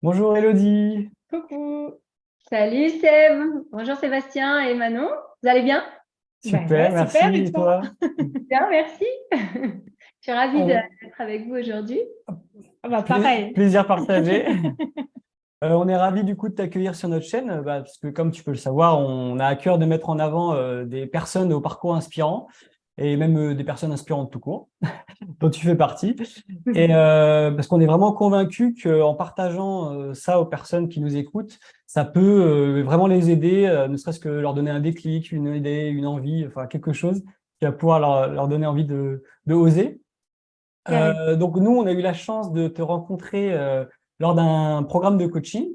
Bonjour Elodie. Coucou. Salut Seb. Bonjour Sébastien et Manon. Vous allez bien? Super, ouais, merci. Super, et Et toi? toi? Bien, merci. Je suis ravie On... d'être avec vous aujourd'hui. Pareil. Plaisir partagé. On est ravis du coup de t'accueillir sur notre chaîne, parce que comme tu peux le savoir, on a à cœur de mettre en avant des personnes au parcours inspirant et même des personnes inspirantes tout court, dont tu fais partie. Et parce qu'on est vraiment convaincus qu'en partageant ça aux personnes qui nous écoutent, ça peut vraiment les aider, ne serait-ce que leur donner un déclic, une idée, une envie, enfin quelque chose qui va pouvoir leur donner envie de oser. Carré. Donc nous, on a eu la chance de te rencontrer lors d'un programme de coaching.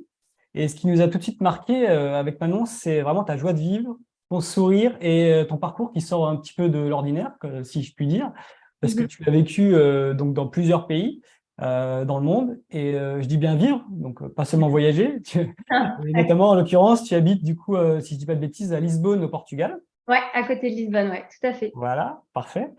Et ce qui nous a tout de suite marqué avec Manon, c'est vraiment ta joie de vivre, ton sourire et ton parcours qui sort un petit peu de l'ordinaire, si je puis dire, parce que tu as vécu donc dans plusieurs pays dans le monde. Et je dis bien vivre, donc pas seulement voyager. Et notamment, en l'occurrence, tu habites du coup, si je dis pas de bêtises, à Lisbonne, au Portugal. Ouais, à côté de Lisbonne, ouais, tout à fait. Voilà, parfait.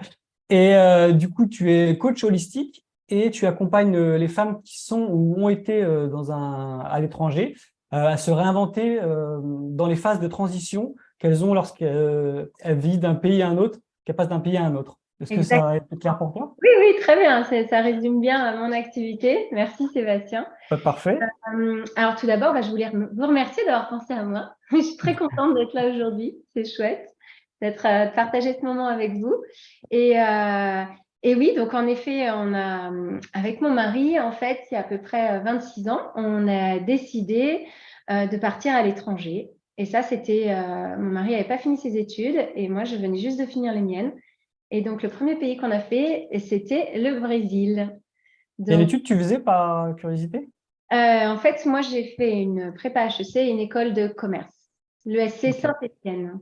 Et du coup, tu es coach holistique et tu accompagnes les femmes qui sont ou ont été à l'étranger à se réinventer dans les phases de transition qu'elles ont lorsqu'elles vivent d'un pays à un autre, qu'elles passent d'un pays à un autre. Est-ce que Exactement. ça a été clair pour toi? Oui, oui, très bien. Ça résume bien mon activité. Merci Sébastien. Parfait. Alors tout d'abord, je voulais vous remercier d'avoir pensé à moi. Je suis très contente d'être là aujourd'hui. C'est chouette de partager ce moment avec vous. Et, euh, et oui, donc en effet, avec mon mari, en fait, il y a à peu près 26 ans, on a décidé de partir à l'étranger. Et ça, mon mari n'avait pas fini ses études et moi, je venais juste de finir les miennes. Et donc, le premier pays qu'on a fait, c'était le Brésil. Quelle Donc, étude tu faisais par curiosité? en fait, moi, j'ai fait une prépa HEC, une école de commerce, l'ESC Ok. Saint-Étienne.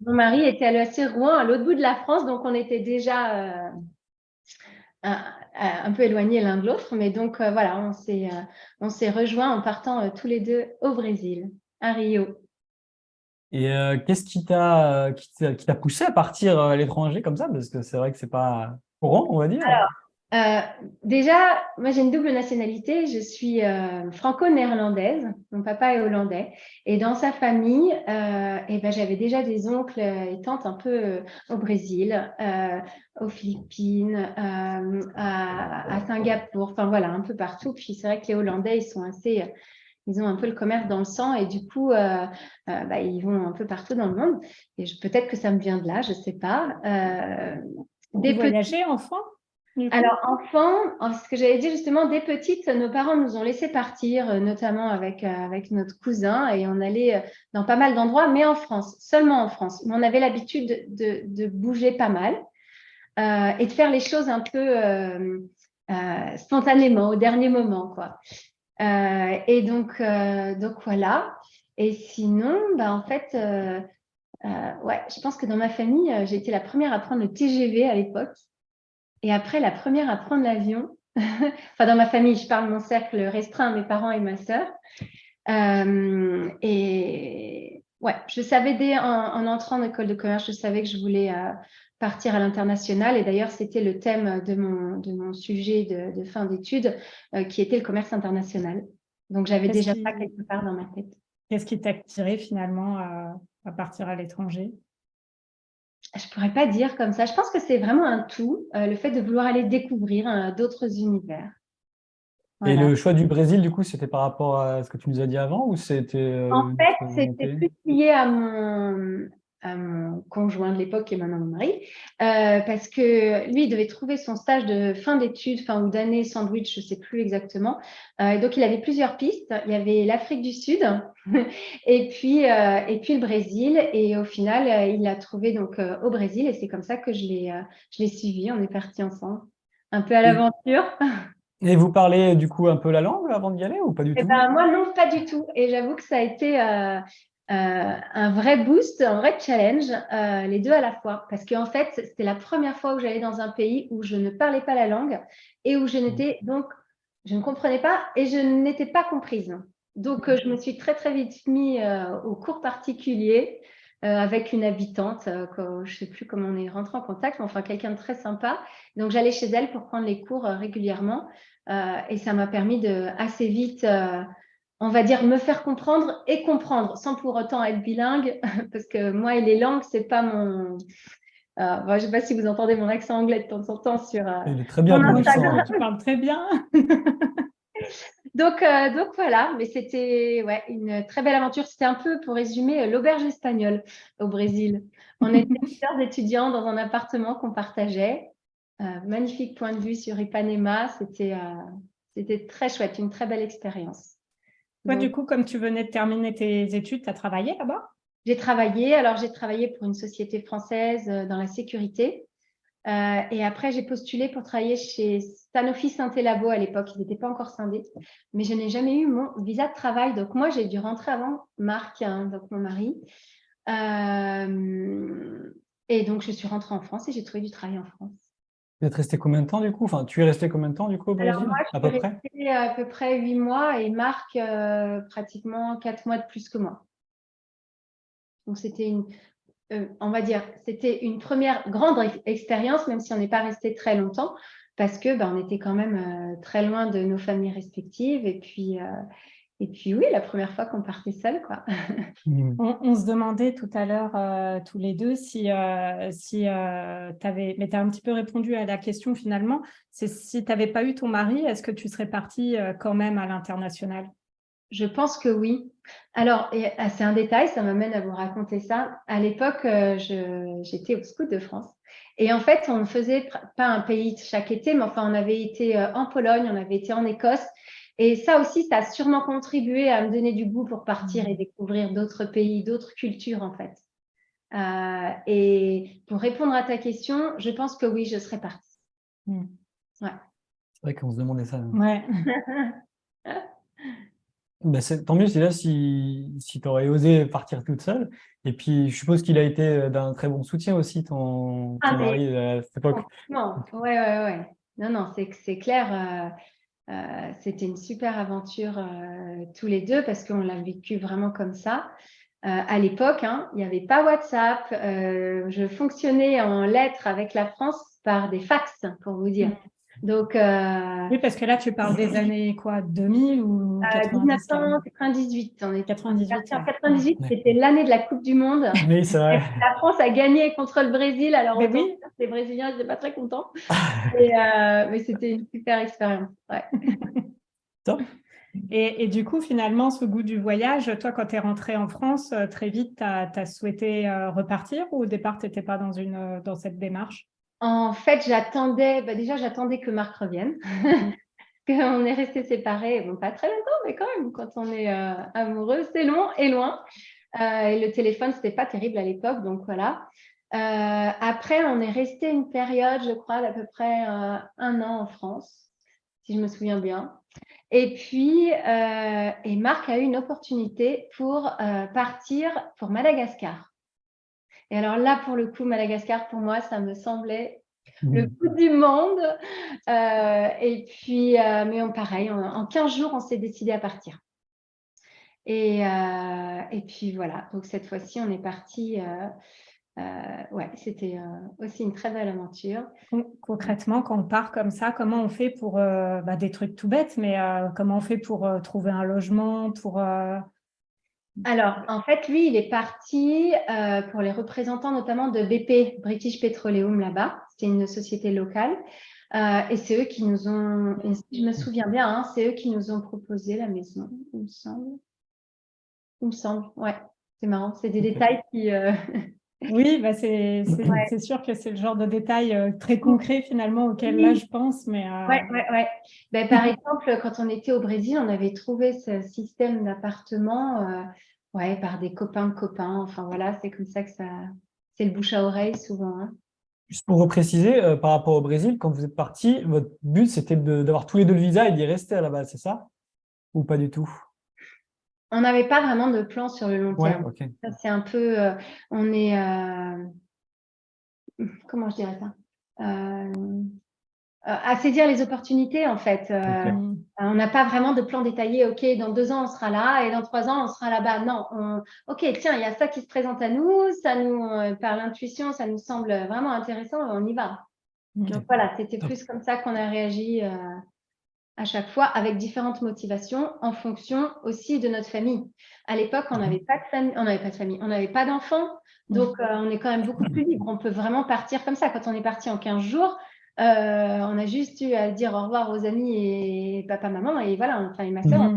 Mon mari était à l'ESC Rouen, à l'autre bout de la France, donc on était déjà un peu éloignés l'un de l'autre. Mais donc, voilà, on s'est rejoints en partant tous les deux au Brésil, à Rio. Et qu'est-ce qui t'a poussé à partir à l'étranger comme ça? Parce que c'est vrai que c'est pas courant, on va dire. Euh, Déjà, moi j'ai une double nationalité. Je suis franco-néerlandaise. Mon papa est hollandais. Et dans sa famille, j'avais déjà des oncles et tantes un peu au Brésil, aux Philippines, à Singapour. Enfin voilà, un peu partout. Puis c'est vrai que les Hollandais, ils ont un peu le commerce dans le sang et du coup, ils vont un peu partout dans le monde. Et peut-être que ça me vient de là, je sais pas. Tu Des petits voyageais enfant, du coup? alors, enfant, ce que j'avais dit justement, dès petite, nos parents nous ont laissé partir, notamment avec notre cousin, et on allait dans pas mal d'endroits, mais en France, seulement en France. Mais on avait l'habitude de bouger pas mal et de faire les choses un peu spontanément, au dernier moment, quoi. Donc voilà. Et sinon, en fait, ouais, je pense que dans ma famille, j'ai été la première à prendre le TGV à l'époque. Et après, la première à prendre l'avion, enfin dans ma famille, je parle de mon cercle restreint, mes parents et ma sœur. Et ouais, je savais en entrant en école de commerce, je savais que je voulais partir à l'international. Et d'ailleurs, c'était le thème de mon sujet de fin d'études, qui était le commerce international. Donc j'avais Qu'est-ce déjà ça qui, quelque part dans ma tête. qu'est-ce qui t'a attiré finalement à partir à l'étranger? Je pourrais pas dire comme ça. Je pense que c'est vraiment un tout, le fait de vouloir aller découvrir d'autres univers. Et Voilà. le choix du Brésil, du coup, c'était par rapport à ce que tu nous as dit avant ou c'était En une fait, autre c'était volonté? plus lié à mon conjoint de l'époque qui est maintenant mon mari, parce que lui, il devait trouver son stage de fin d'études, fin ou d'année sandwich, je ne sais plus exactement. Donc, il avait plusieurs pistes. Il y avait l'Afrique du Sud et puis le Brésil. Et au final, il l'a trouvé donc au Brésil et c'est comme ça que je l'ai suivi. On est partis ensemble, un peu à Et, l'aventure. et vous parlez du coup un peu la langue avant d'y aller ou pas du Eh tout? ben, moi, non, pas du tout. Et j'avoue que ça a été un vrai boost, un vrai challenge, les deux à la fois. Parce qu'en fait, c'était la première fois où j'allais dans un pays où je ne parlais pas la langue et où je ne comprenais pas et je n'étais pas comprise. Donc, je me suis très, très vite mis au cours particulier avec une habitante, je ne sais plus comment on est rentré en contact, mais enfin, quelqu'un de très sympa. Donc, j'allais chez elle pour prendre les cours régulièrement. Et ça m'a permis de assez vite, on va dire, me faire comprendre et comprendre, sans pour autant être bilingue, parce que moi et les langues, c'est pas mon… je ne sais pas si vous entendez mon accent anglais de temps en temps sur Il est très bien mon ton Moi, accent. Instagram. tu parles très bien. Donc voilà, mais c'était une très belle aventure. C'était un peu, pour résumer, l'auberge espagnole au Brésil. On était plusieurs étudiants dans un appartement qu'on partageait. Magnifique point de vue sur Ipanema. C'était très chouette, une très belle expérience. Toi, Donc, du coup, comme tu venais de terminer tes études, tu as travaillé là-bas? j'ai travaillé pour une société française dans la sécurité. Et après, j'ai postulé pour travailler chez Sanofi Synthé-Labo à l'époque. Ils n'étaient pas encore scindés. Mais je n'ai jamais eu mon visa de travail. Donc, moi, j'ai dû rentrer avant Marc, hein, donc mon mari. Et donc, je suis rentrée en France et j'ai trouvé du travail en France. Vous êtes resté combien de temps du coup? Enfin, tu es resté combien de temps du coup au Alors, Brésil, moi, à je peu suis près? restée à peu près 8 mois et Marc, pratiquement 4 mois de plus que moi. Donc, on va dire, c'était une première grande expérience, même si on n'est pas resté très longtemps, parce que on était quand même très loin de nos familles respectives. Et puis oui, la première fois qu'on partait seul, quoi. On se demandait tout à l'heure, tous les deux, si tu avais… Mais tu as un petit peu répondu à la question finalement. C'est si tu n'avais pas eu ton mari, est-ce que tu serais partie quand même à l'international? Je pense que oui. Alors, c'est un détail, ça m'amène à vous raconter ça. À l'époque, j'étais au Scout de France. Et en fait, on ne faisait pas un pays chaque été, mais enfin, on avait été en Pologne, on avait été en Écosse. Et ça aussi, ça a sûrement contribué à me donner du goût pour partir et découvrir d'autres pays, d'autres cultures, en fait. Et pour répondre à ta question, je pense que oui, je serais partie. Ouais. C'est vrai qu'on se demandait ça. Ouais. Tant mieux, c'est là si tu aurais osé partir toute seule. Et puis, je suppose qu'il a été d'un très bon soutien aussi, ton Mais mari, à cette époque. non, ouais. Non, c'est clair. C'était une super aventure tous les deux parce qu'on l'a vécu vraiment comme ça. À l'époque, hein, il n'y avait pas WhatsApp. Je fonctionnais en lettres avec la France par des fax, pour vous dire. Donc, Oui, parce que là, tu parles des années quoi, 2000 ou 90 quand même? 1998, on est 98, parti en ouais. 98, Ouais. c'était l'année de la Coupe du Monde. Oui, c'est vrai. La France a gagné contre le Brésil, alors Mais autant oui. dire que les Brésiliens n'étaient pas très contents. Mais c'était une super expérience. Ouais. Top. Et du coup, finalement, ce goût du voyage, toi, quand tu es rentrée en France, très vite, tu as souhaité repartir ou au départ, tu n'étais pas dans cette démarche? En fait, j'attendais que Marc revienne. On est restés séparés, bon, pas très longtemps, mais quand même, quand on est amoureux, c'est long et loin. Et le téléphone, c'était pas terrible à l'époque, donc voilà. Après, on est resté une période, je crois, d'à peu près 1 an en France, si je me souviens bien. Et puis, et Marc a eu une opportunité pour partir pour Madagascar. Et alors là, pour le coup, Madagascar, pour moi, ça me semblait le bout du monde. Et puis, mais pareil, en 15 jours, on s'est décidé à partir. Et puis voilà, donc cette fois-ci, on est parti. C'était aussi une très belle aventure. Concrètement, quand on part comme ça, comment on fait pour des trucs tout bêtes, mais comment on fait pour trouver un logement, Alors, en fait, lui, il est parti pour les représentants notamment de BP, British Petroleum, là-bas. C'était une société locale. Et c'est eux qui nous ont, et si je me souviens bien, hein, c'est eux qui nous ont proposé la maison, il me semble. Il me semble, ouais. C'est marrant, c'est des détails qui… Oui, c'est sûr que c'est le genre de détail très concret finalement auquel là je pense, mais Ouais. Par exemple, quand on était au Brésil, on avait trouvé ce système d'appartement par des copains de copains. Enfin voilà, c'est comme ça que c'est le bouche à oreille souvent. Hein. Juste pour repréciser, par rapport au Brésil, quand vous êtes parti, votre but, c'était d'avoir tous les deux le visa et d'y rester à la base, c'est ça? Ou pas du tout? On n'avait pas vraiment de plan sur le long Ouais, terme. ok. Ça, c'est un peu… on est… comment je dirais ça à saisir les opportunités, en fait. Ok. On n'a pas vraiment de plan détaillé. OK, dans 2 ans, on sera là et dans 3 ans, on sera là-bas. Non. OK, tiens, il y a ça qui se présente à nous. Ça nous, par l'intuition, ça nous semble vraiment intéressant. On y va. Ok. Donc voilà, c'était Top. plus comme ça qu'on a réagi à chaque fois avec différentes motivations en fonction aussi de notre famille. À l'époque, on n'avait pas de famille, on n'avait pas d'enfants, donc on est quand même beaucoup plus libre. On peut vraiment partir comme ça. Quand on est parti en 15 jours, on a juste eu à dire au revoir aux amis et papa, maman, et voilà, enfin, et ma soeur.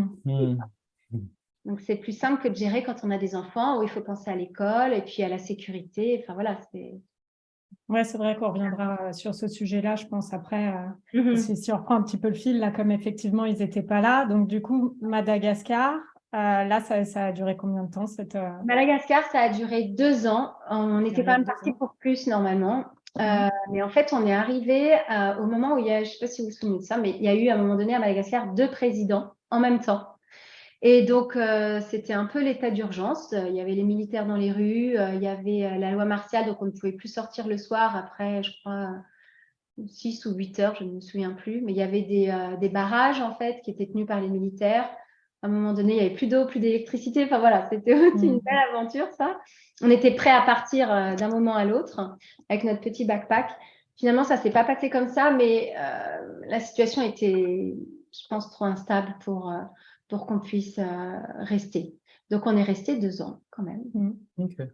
Donc, c'est plus simple que de gérer quand on a des enfants où il faut penser à l'école et puis à la sécurité. Enfin, voilà, c'est... Ouais, c'est vrai qu'on reviendra sur ce sujet-là, je pense, après. Si on reprend un petit peu le fil, là, comme effectivement, ils n'étaient pas là. Donc, du coup, Madagascar, là, ça a duré combien de temps Madagascar, ça a duré 2 ans. On était quand même parti pour plus, normalement. Mais en fait, on est arrivé au moment où il y a, je ne sais pas si vous vous souvenez de ça, mais il y a eu à un moment donné à Madagascar 2 présidents en même temps. Et donc, c'était un peu l'état d'urgence. Il y avait les militaires dans les rues, il y avait la loi martiale, donc on ne pouvait plus sortir le soir après, je crois, 6 ou 8 heures, je ne me souviens plus. Mais il y avait des barrages, en fait, qui étaient tenus par les militaires. À un moment donné, il n'y avait plus d'eau, plus d'électricité. Enfin, voilà, c'était aussi une belle aventure, ça. On était prêts à partir d'un moment à l'autre avec notre petit backpack. Finalement, ça ne s'est pas passé comme ça, mais la situation était, je pense, trop instable pour qu'on puisse rester. Donc, on est resté 2 ans quand même. Okay.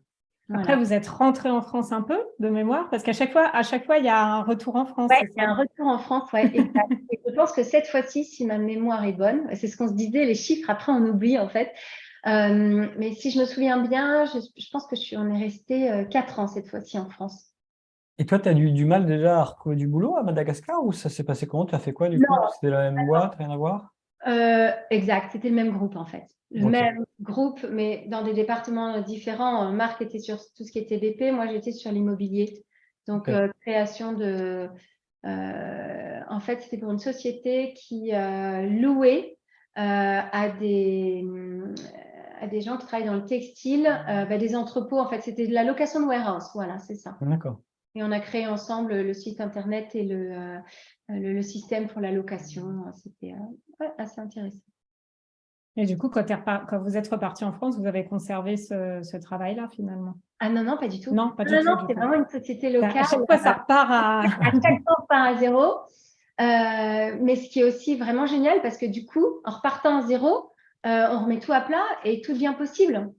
Après, vous êtes rentré en France un peu, de mémoire, parce qu'à chaque fois, il y a un retour en France. Oui, il y a un retour en France, oui. Et je pense que cette fois-ci, si ma mémoire est bonne, c'est ce qu'on se disait, les chiffres, après, on oublie, en fait. Mais si je me souviens bien, je pense on est resté 4 ans cette fois-ci en France. Et toi, tu as du mal déjà à retrouver du boulot à Madagascar ou ça s'est passé comment? Tu as fait quoi du coup? C'était la même boîte, rien à voir? Exact, c'était le même groupe en fait. Le même groupe, mais dans des départements différents. Marc était sur tout ce qui était BP, moi j'étais sur l'immobilier. Donc, création de... en fait, c'était pour une société qui louait à des gens qui travaillent dans le textile, des entrepôts. En fait, c'était de la location de warehouse. Voilà, c'est ça. D'accord. Et on a créé ensemble le site internet et le système pour la location. C'était assez intéressant. Et du coup, quand vous êtes reparti en France, vous avez conservé ce travail-là finalement? Ah non, pas du tout. Non, pas du tout. Non, c'est vraiment une société locale. À chaque fois, ça repart à... À chaque fois, on repart à zéro. Mais ce qui est aussi vraiment génial, parce que du coup, en repartant à zéro, on remet tout à plat et tout devient possible.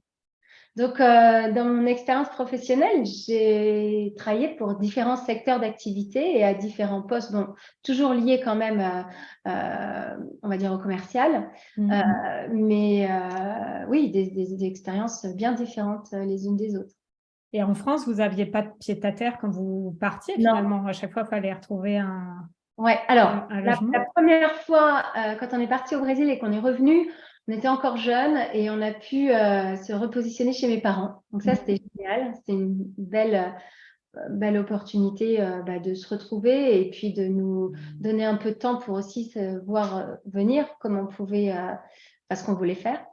Donc, dans mon expérience professionnelle, j'ai travaillé pour différents secteurs d'activité et à différents postes, bon, toujours liés quand même, on va dire, au commercial. Mais oui, des expériences bien différentes les unes des autres. Et en France, vous n'aviez pas de pied-à-terre quand vous partiez finalement? À chaque fois, il fallait retrouver un... Ouais, alors, la première fois, quand on est parti au Brésil et qu'on est revenu, on était encore jeunes et on a pu se repositionner chez mes parents. Donc ça, c'était génial. C'était une belle opportunité de se retrouver et puis de nous donner un peu de temps pour aussi se voir venir comme on pouvait, parce qu'on voulait faire.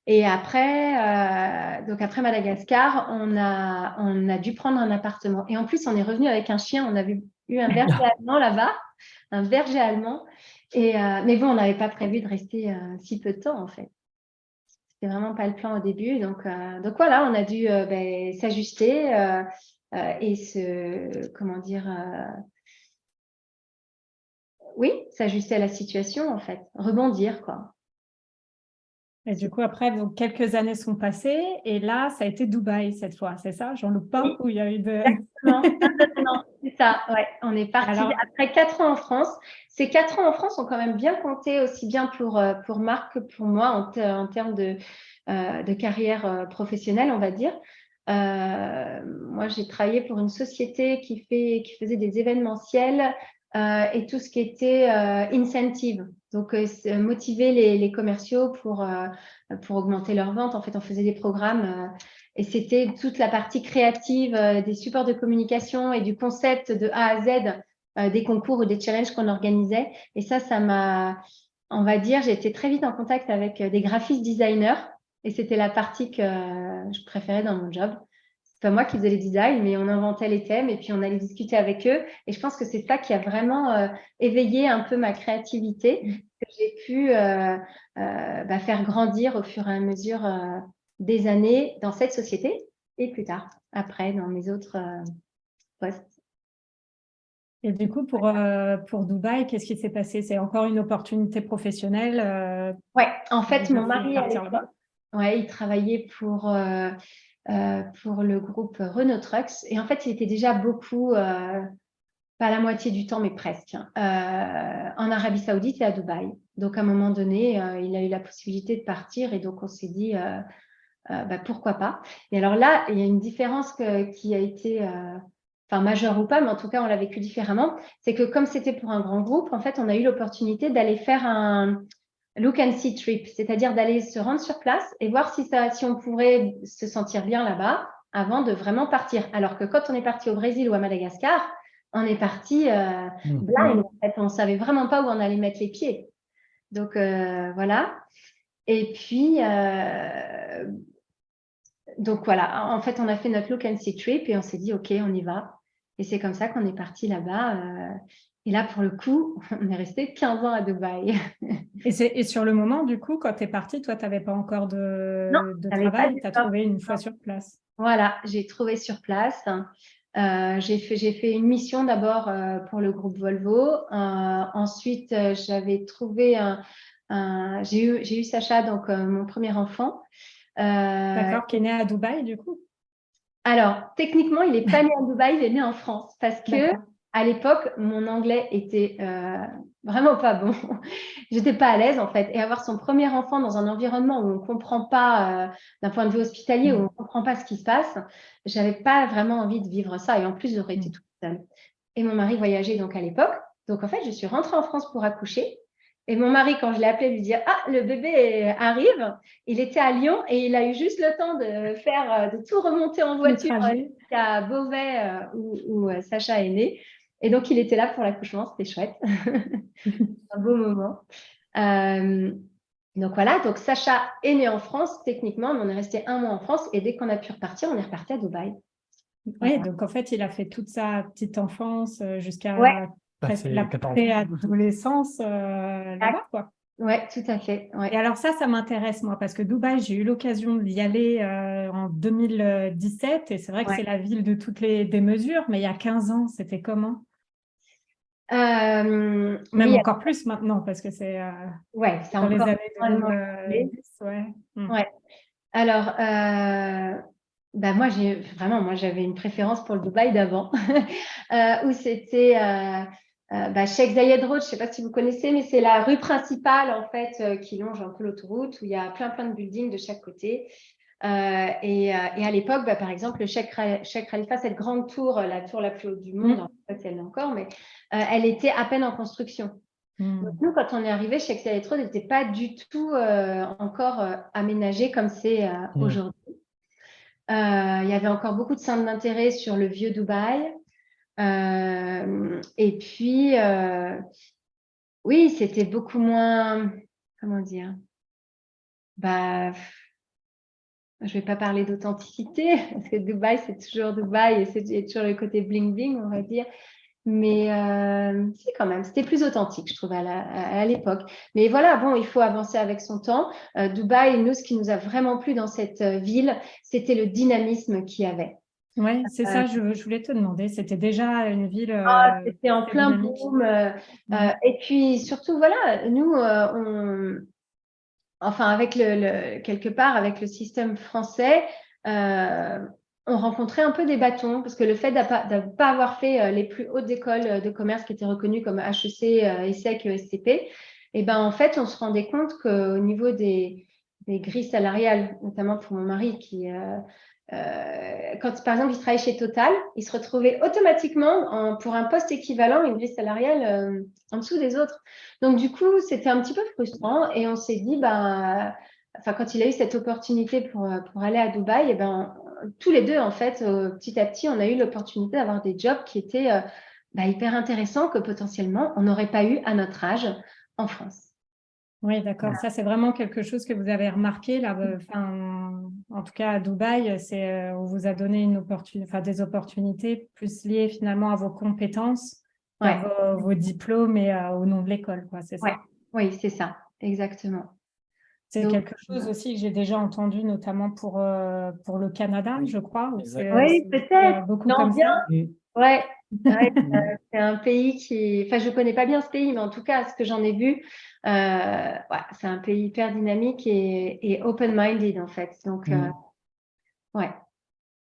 Et après, donc après Madagascar, on a dû prendre un appartement. Et en plus, on est revenu avec un chien. On avait eu un berger allemand là-bas, un berger allemand. Mais bon, on n'avait pas prévu de rester si peu de temps, en fait. C'était vraiment pas le plan au début. Donc voilà, on a dû s'ajuster et s'ajuster à la situation, en fait. Rebondir, quoi. Et du coup, après, donc, quelques années sont passées et là, ça a été Dubaï cette fois, c'est ça? J'en loupe pas où il y a eu de... Exactement, c'est ça, ouais. On est parti après 4 ans en France. Ces 4 ans en France ont quand même bien compté, aussi bien pour Marc que pour moi en termes de carrière professionnelle, on va dire. Moi, j'ai travaillé pour une société qui faisait des événementiels et tout ce qui était incentive. Donc, motiver les commerciaux pour augmenter leurs ventes. En fait, on faisait des programmes et c'était toute la partie créative des supports de communication et du concept de A à Z des concours ou des challenges qu'on organisait. Et ça m'a, on va dire, j'ai été très vite en contact avec des graphiques designers et c'était la partie que je préférais dans mon job. C'est pas moi qui faisais les designs, mais on inventait les thèmes et puis on allait discuter avec eux. Et je pense que c'est ça qui a vraiment éveillé un peu ma créativité, que j'ai pu faire grandir au fur et à mesure des années dans cette société et plus tard, après, dans mes autres postes. Et du coup, pour Dubaï, qu'est-ce qui s'est passé? C'est encore une opportunité professionnelle Ouais, en qui fait, vous a mon fait mari, à partir l'époque, là-bas? ouais, il travaillait pour le groupe Renault Trucks. Et en fait, il était déjà beaucoup, pas la moitié du temps, mais presque, en Arabie Saoudite et à Dubaï. Donc, à un moment donné, il a eu la possibilité de partir et donc on s'est dit, pourquoi pas. Et alors là, il y a une différence qui a été majeure ou pas, mais en tout cas, on l'a vécu différemment. C'est que comme c'était pour un grand groupe, en fait, on a eu l'opportunité d'aller faire un look and see trip, c'est-à-dire d'aller se rendre sur place et voir si on pourrait se sentir bien là-bas avant de vraiment partir. Alors que quand on est parti au Brésil ou à Madagascar, on est parti blind. En fait, on ne savait vraiment pas où on allait mettre les pieds. Donc, voilà. Et puis, donc voilà, en fait, on a fait notre look and see trip et on s'est dit, OK, on y va. Et c'est comme ça qu'on est parti là-bas. Et là, pour le coup, on est resté 15 ans à Dubaï. Et sur le moment, du coup, quand tu es partie, toi, tu n'avais pas encore Non, de j'avais pas travail, de tu as job. trouvé une fois sur place. Voilà, j'ai trouvé sur place. J'ai fait une mission d'abord pour le groupe Volvo. Ensuite, j'avais trouvé j'ai eu Sacha, donc mon premier enfant. D'accord, qui est né à Dubaï, du coup? Alors, techniquement, il n'est pas né à Dubaï, il est né en France parce que à l'époque, mon anglais était vraiment pas bon. J'étais pas à l'aise en fait. Et avoir son premier enfant dans un environnement où on ne comprend pas, d'un point de vue hospitalier, où on ne comprend pas ce qui se passe, j'avais pas vraiment envie de vivre ça. Et en plus, j'aurais été toute seule. Et mon mari voyageait donc à l'époque. Donc en fait, je suis rentrée en France pour accoucher. Et mon mari, quand je l'ai appelé, lui dire « Ah, le bébé arrive », il était à Lyon et il a eu juste le temps de tout remonter en voiture jusqu'à Beauvais où Sacha est né. Et donc, il était là pour l'accouchement, c'était chouette. Un beau moment. Donc voilà, donc Sacha est né en France, techniquement, mais on est resté 1 mois en France et dès qu'on a pu repartir, on est reparti à Dubaï. Oui, donc en fait, il a fait toute sa petite enfance jusqu'à presque la 14 ans. préadolescence là-bas, quoi. Oui, tout à fait. Ouais. Et alors ça m'intéresse, moi, parce que Dubaï, j'ai eu l'occasion d'y aller en 2017 et c'est vrai que c'est la ville de toutes les démesures, mais il y a 15 ans, c'était comment? Même oui, encore plus maintenant, parce que c'est c'est dans les encore années 2010. Ouais. Alors, moi, j'avais une préférence pour le Dubaï d'avant, où c'était Sheikh Zayed Road. Je ne sais pas si vous connaissez, mais c'est la rue principale en fait qui longe un peu l'autoroute, où il y a plein de buildings de chaque côté. Et à l'époque, par exemple, le Sheikh Khalifa, cette grande tour, la tour la plus haute du monde, je ne sais pas si elle l'est encore, mais elle était à peine en construction. Donc, nous, quand on est arrivé, Sheikh Zayed Road n'était pas du tout encore aménagé comme c'est aujourd'hui. Il y avait encore beaucoup de centres d'intérêt sur le vieux Dubaï. Et puis, oui, c'était beaucoup moins, comment dire, je ne vais pas parler d'authenticité, parce que Dubaï, c'est toujours Dubaï et c'est toujours le côté bling-bling, on va dire. Mais si, quand même, c'était plus authentique, je trouve, à l'époque. Mais voilà, bon, il faut avancer avec son temps. Dubaï, nous, ce qui nous a vraiment plu dans cette ville, c'était le dynamisme qu'il y avait. Oui, c'est ça, je voulais te demander. C'était déjà une ville c'était en plein dynamique. boom. Et puis, surtout, voilà, nous, avec quelque part, avec le système français, on rencontrait un peu des bâtons parce que le fait de ne pas avoir fait les plus hautes écoles de commerce qui étaient reconnues comme HEC, ESSEC, ESCP, en fait, on se rendait compte qu'au niveau des grilles salariales, notamment pour mon mari, quand par exemple il travaillait chez Total, il se retrouvait automatiquement pour un poste équivalent, une grille salariale en dessous des autres. Donc du coup, c'était un petit peu frustrant et on s'est dit, quand il a eu cette opportunité pour aller à Dubaï, tous les deux, en fait, petit à petit, on a eu l'opportunité d'avoir des jobs qui étaient hyper intéressants que potentiellement on n'aurait pas eu à notre âge en France. Oui, d'accord. Voilà. Ça, c'est vraiment quelque chose que vous avez remarqué là. En tout cas, à Dubaï, on vous a donné des opportunités plus liées finalement à vos compétences, à vos diplômes et au nom de l'école, quoi. C'est ça. Oui, c'est ça, exactement. C'est quelque chose aussi que j'ai déjà entendu, notamment pour le Canada, je crois. Oui, peut-être. Beaucoup comme ça. Ouais. Ouais, c'est un pays qui... Enfin, je ne connais pas bien ce pays, mais en tout cas, ce que j'en ai vu, ouais, c'est un pays hyper dynamique et open-minded, en fait. Donc, ouais.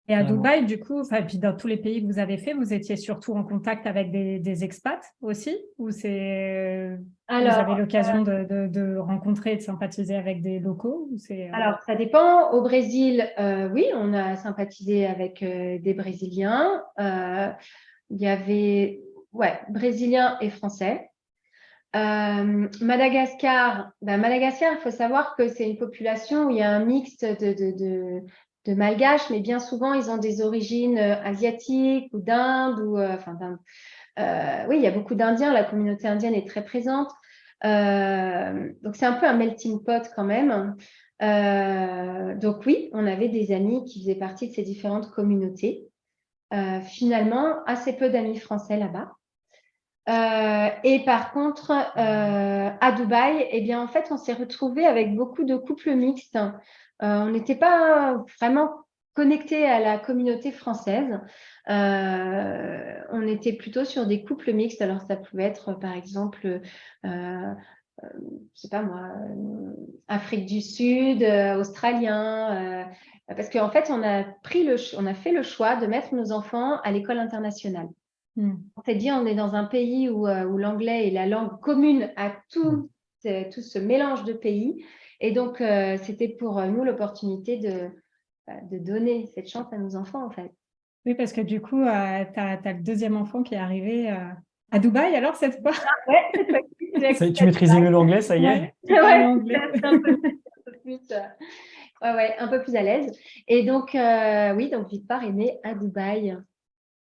Et à Carrément. Dubaï, du coup, enfin, puis dans tous les pays que vous avez fait, vous étiez surtout en contact avec des expats aussi? Ou vous avez Alors, l'occasion de rencontrer et de sympathiser avec des locaux? Ou alors, ça dépend. Au Brésil, oui, on a sympathisé avec des Brésiliens. Il y avait, ouais, Brésiliens et Français. Madagascar, Madagascar, il faut savoir que c'est une population où il y a un mix de malgaches, mais bien souvent, ils ont des origines asiatiques ou d'Inde. Oui, il y a beaucoup d'Indiens, la communauté indienne est très présente. Donc, c'est un peu un melting pot quand même. Donc, oui, on avait des amis qui faisaient partie de ces différentes communautés. Finalement, assez peu d'amis français là-bas. Et par contre, à Dubaï, eh bien, en fait, on s'est retrouvés avec beaucoup de couples mixtes. On n'était pas vraiment connectés à la communauté française. On était plutôt sur des couples mixtes. Alors, ça pouvait être, par exemple, je sais pas moi, Afrique du Sud, Australien. Parce qu'en fait, on a fait le choix de mettre nos enfants à l'école internationale. On s'est dit, on est dans un pays où l'anglais est la langue commune à tout ce mélange de pays. Et donc, c'était pour nous l'opportunité de donner cette chance à nos enfants, en fait. Oui, parce que du coup, tu as le deuxième enfant qui est arrivé à Dubaï, alors, cette fois? Ouais, cette fois-ci, Tu maîtrisais mieux l'anglais, ça y est? Tu parles ouais, anglais. un peu plus, un peu plus à l'aise. Et donc, oui, donc Victor est né à Dubaï.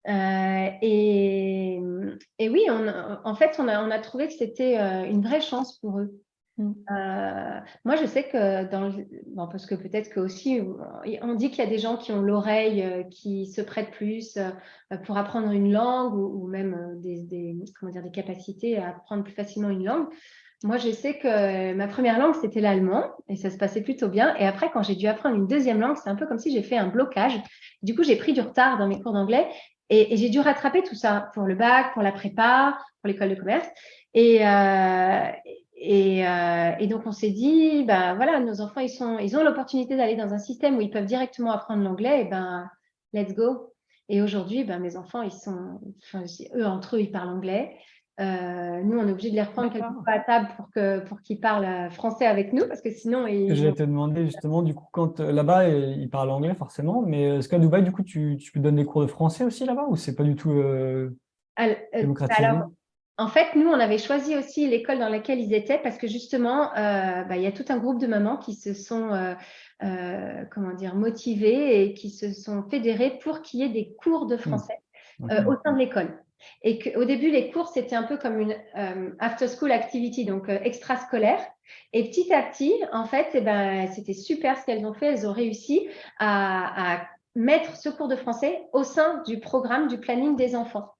Et oui, en fait, on a trouvé que c'était une vraie chance pour eux. Moi, je sais que parce que peut-être que aussi, on dit qu'il y a des gens qui ont l'oreille qui se prêtent plus pour apprendre une langue ou même comment dire, des capacités à apprendre plus facilement une langue. Moi, je sais que ma première langue, c'était l'allemand et ça se passait plutôt bien. Et après, quand j'ai dû apprendre une deuxième langue, c'est un peu comme si j'ai fait un blocage. Du coup, j'ai pris du retard dans mes cours d'anglais et j'ai dû rattraper tout ça pour le bac, pour la prépa, pour l'école de commerce. Et donc, on s'est dit, voilà, nos enfants, ils ont l'opportunité d'aller dans un système où ils peuvent directement apprendre l'anglais, et let's go. Et aujourd'hui, mes enfants, eux, entre eux, ils parlent anglais. Nous, on est obligé de les reprendre quelques fois à table pour qu'ils parlent français avec nous, parce que sinon, Je vais te demander justement, du coup, quand là-bas, ils parlent anglais forcément, mais est-ce qu'à Dubaï, du coup, tu donnes des cours de français aussi là-bas ou c'est pas du tout démocratisé? Alors, en fait, nous, on avait choisi aussi l'école dans laquelle ils étaient parce que justement, il y a tout un groupe de mamans qui se sont comment dire, motivées et qui se sont fédérées pour qu'il y ait des cours de français au sein de l'école. Et qu'au début, les cours, c'était un peu comme une after-school activity, donc extrascolaire. Et petit à petit, en fait, c'était super ce qu'elles ont fait. Elles ont réussi à mettre ce cours de français au sein du programme, du planning des enfants.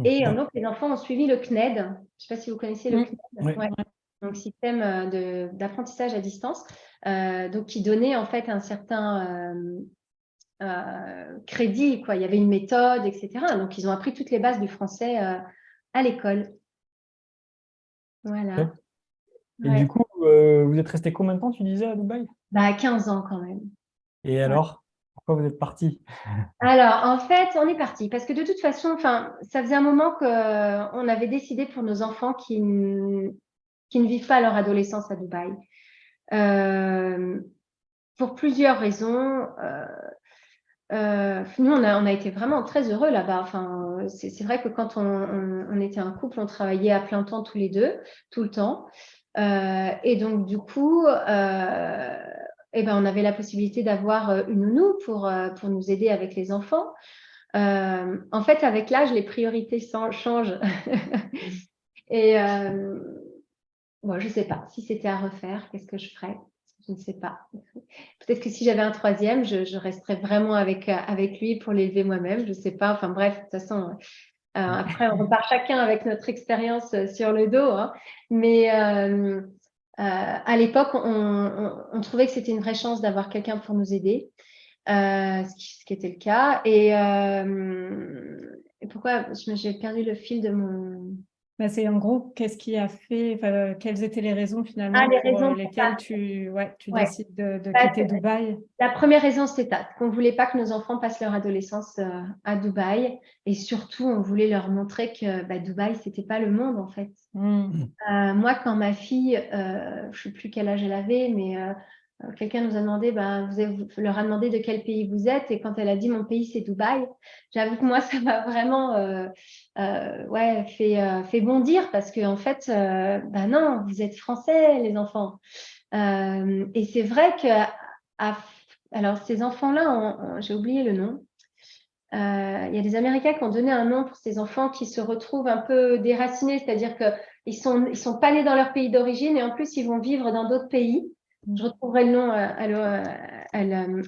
Et donc, les enfants ont suivi le CNED. Je ne sais pas si vous connaissez le CNED. Oui. Ouais. Donc, système d'apprentissage à distance, donc qui donnait en fait un certain crédit, quoi. Il y avait une méthode, etc. Donc, ils ont appris toutes les bases du français à l'école. Voilà. Et du coup, vous êtes resté combien de temps, tu disais, à Dubaï? 15 ans quand même. Et alors, pourquoi vous êtes parti? Alors, en fait, on est parti parce que de toute façon, ça faisait un moment qu'on avait décidé pour nos enfants qui ne vivent pas leur adolescence à Dubaï. Pour plusieurs raisons. Nous, on a été vraiment très heureux là-bas. Enfin, c'est vrai que quand on était un couple, on travaillait à plein temps tous les deux, tout le temps. Et donc, du coup, on avait la possibilité d'avoir une nounou pour nous aider avec les enfants. En fait, avec l'âge, les priorités changent. Et je ne sais pas. Si c'était à refaire, qu'est-ce que je ferais? Je ne sais pas. Peut-être que si j'avais un troisième, je resterais vraiment avec lui pour l'élever moi-même. Je ne sais pas. Enfin bref, de toute façon, après, on repart chacun avec notre expérience sur le dos. Hein. Mais à l'époque, on trouvait que c'était une vraie chance d'avoir quelqu'un pour nous aider, ce qui était le cas. Et pourquoi j'ai perdu le fil de mon… C'est en gros, qu'est-ce qui a fait, quelles étaient les raisons finalement les pour raisons lesquelles tu Ouais. décides de quitter Dubaï? La première raison, c'était qu'on ne voulait pas que nos enfants passent leur adolescence à Dubaï. Et surtout, on voulait leur montrer que Dubaï, ce n'était pas le monde, en fait. Moi, quand ma fille, je ne sais plus quel âge elle avait, mais quelqu'un nous a demandé, vous leur a demandé de quel pays vous êtes. Et quand elle a dit, mon pays, c'est Dubaï, j'avoue que moi, ça m'a vraiment fait bondir parce qu'en fait, non, vous êtes français, les enfants. Et c'est vrai que alors, ces enfants-là, j'ai oublié le nom. Il y a des Américains qui ont donné un nom pour ces enfants qui se retrouvent un peu déracinés, c'est-à-dire qu'ils sont pas nés dans leur pays d'origine et en plus, ils vont vivre dans d'autres pays. Je retrouverai le nom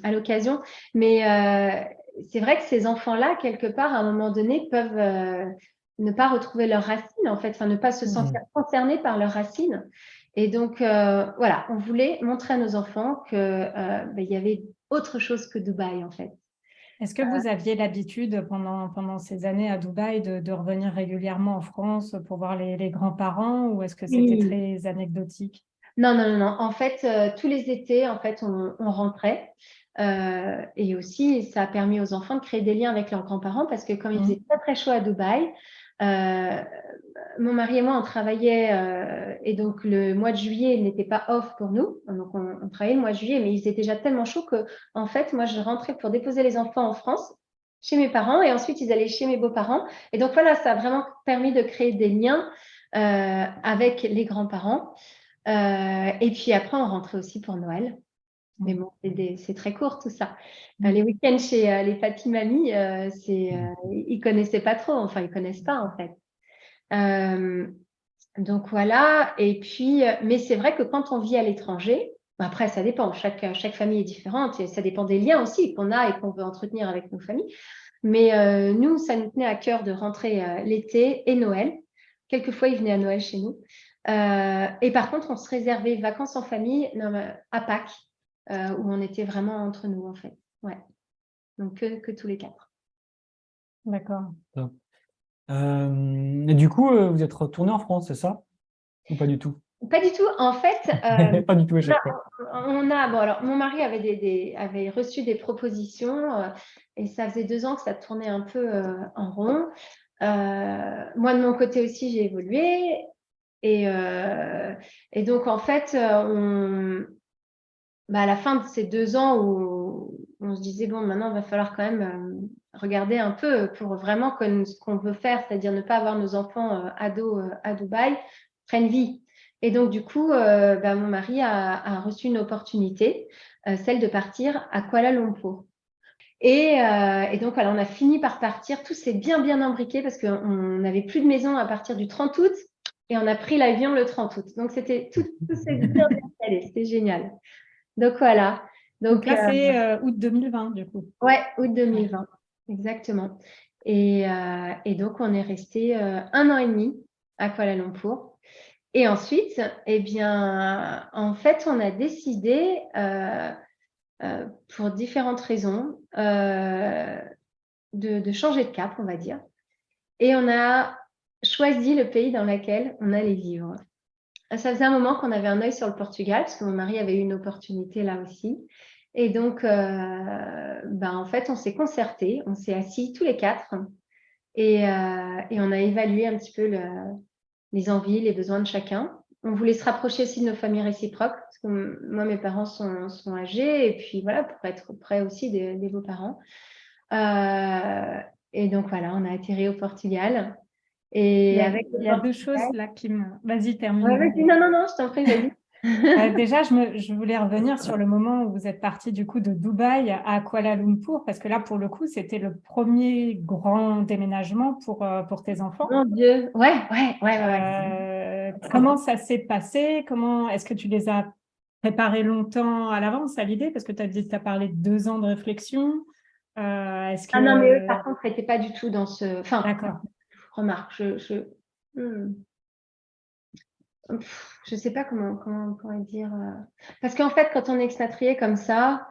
à l'occasion. Mais c'est vrai que ces enfants-là, quelque part, à un moment donné, peuvent ne pas retrouver leurs racines, en fait, ne pas se sentir concernés par leurs racines. Et donc, voilà, on voulait montrer à nos enfants qu'il y avait autre chose que Dubaï, en fait. Est-ce que vous aviez l'habitude pendant ces années à Dubaï de revenir régulièrement en France pour voir les grands-parents ou est-ce que c'était très anecdotique? Non. En fait, tous les étés, en fait, on rentrait. Et aussi, ça a permis aux enfants de créer des liens avec leurs grands-parents parce que comme il faisait très, très chaud à Dubaï, mon mari et moi, on travaillait et donc le mois de juillet n'était pas off pour nous. Donc, on travaillait le mois de juillet, mais il faisait déjà tellement chaud que, en fait, moi, je rentrais pour déposer les enfants en France chez mes parents et ensuite, ils allaient chez mes beaux-parents. Et donc, voilà, ça a vraiment permis de créer des liens avec les grands-parents. Et puis après, on rentrait aussi pour Noël. Mais bon, c'est très court tout ça. Les week-ends chez les papis-mamies, ils connaissaient pas trop. Enfin, ils connaissent pas en fait. Donc voilà. Et puis, mais c'est vrai que quand on vit à l'étranger, après ça dépend. Chaque famille est différente et ça dépend des liens aussi qu'on a et qu'on veut entretenir avec nos familles. Mais nous, ça nous tenait à cœur de rentrer l'été et Noël. Quelquefois, ils venaient à Noël chez nous. Et par contre, on se réservait vacances en famille à Pâques. Où on était vraiment entre nous, en fait. Ouais. Donc, que tous les 4. D'accord. Et du coup, vous êtes retourné en France, c'est ça? Ou pas du tout? Pas du tout. En fait, pas du tout à chaque fois. alors, mon mari avait reçu des propositions et ça faisait 2 ans que ça tournait un peu en rond. Moi, de mon côté aussi, j'ai évolué. Et donc, en fait, à la fin de ces 2 ans où on se disait, bon, maintenant, il va falloir quand même regarder un peu pour vraiment ce qu'on veut faire, c'est-à-dire ne pas avoir nos enfants ados à Dubaï, prenne vie. Et donc, du coup, mon mari a reçu une opportunité, celle de partir à Kuala Lumpur. Et donc, voilà, on a fini par partir. Tout s'est bien imbriqué parce qu'on n'avait plus de maison à partir du 30 août et on a pris l'avion le 30 août. Donc, tout s'est bien calé. C'était génial. Donc, voilà. Donc là, c'est août 2020, du coup. Ouais, août 2020, exactement. Et donc, on est resté 1 an et demi à Kuala Lumpur. Et ensuite, eh bien, en fait, on a décidé, pour différentes raisons, de changer de cap, on va dire. Et on a choisi le pays dans lequel on allait vivre. Ça faisait un moment qu'on avait un œil sur le Portugal, parce que mon mari avait eu une opportunité là aussi. Et donc, en fait, on s'est concertés, on s'est assis tous les 4 et on a évalué un petit peu les envies, les besoins de chacun. On voulait se rapprocher aussi de nos familles réciproques, parce que moi, mes parents sont âgés, et puis voilà, pour être près aussi des beaux-parents. Et donc, voilà, on a atterri au Portugal. Et il y a 2 choses là qui me… Vas-y, termine. Vas-y, non, je t'en prie, vas-y. Déjà, je voulais revenir sur le moment où vous êtes parti du coup de Dubaï à Kuala Lumpur, parce que là, pour le coup, c'était le premier grand déménagement pour tes enfants. Mon Dieu, ouais. Comment ça s'est passé? Est-ce que tu les as préparés longtemps à l'avance à l'idée? Parce que tu as parlé de 2 ans de réflexion. Ah non, mais eux, par contre, n'étaient pas du tout dans ce… Enfin, d'accord. Remarque, je sais pas comment on pourrait dire. Parce qu'en fait, quand on est expatrié comme ça,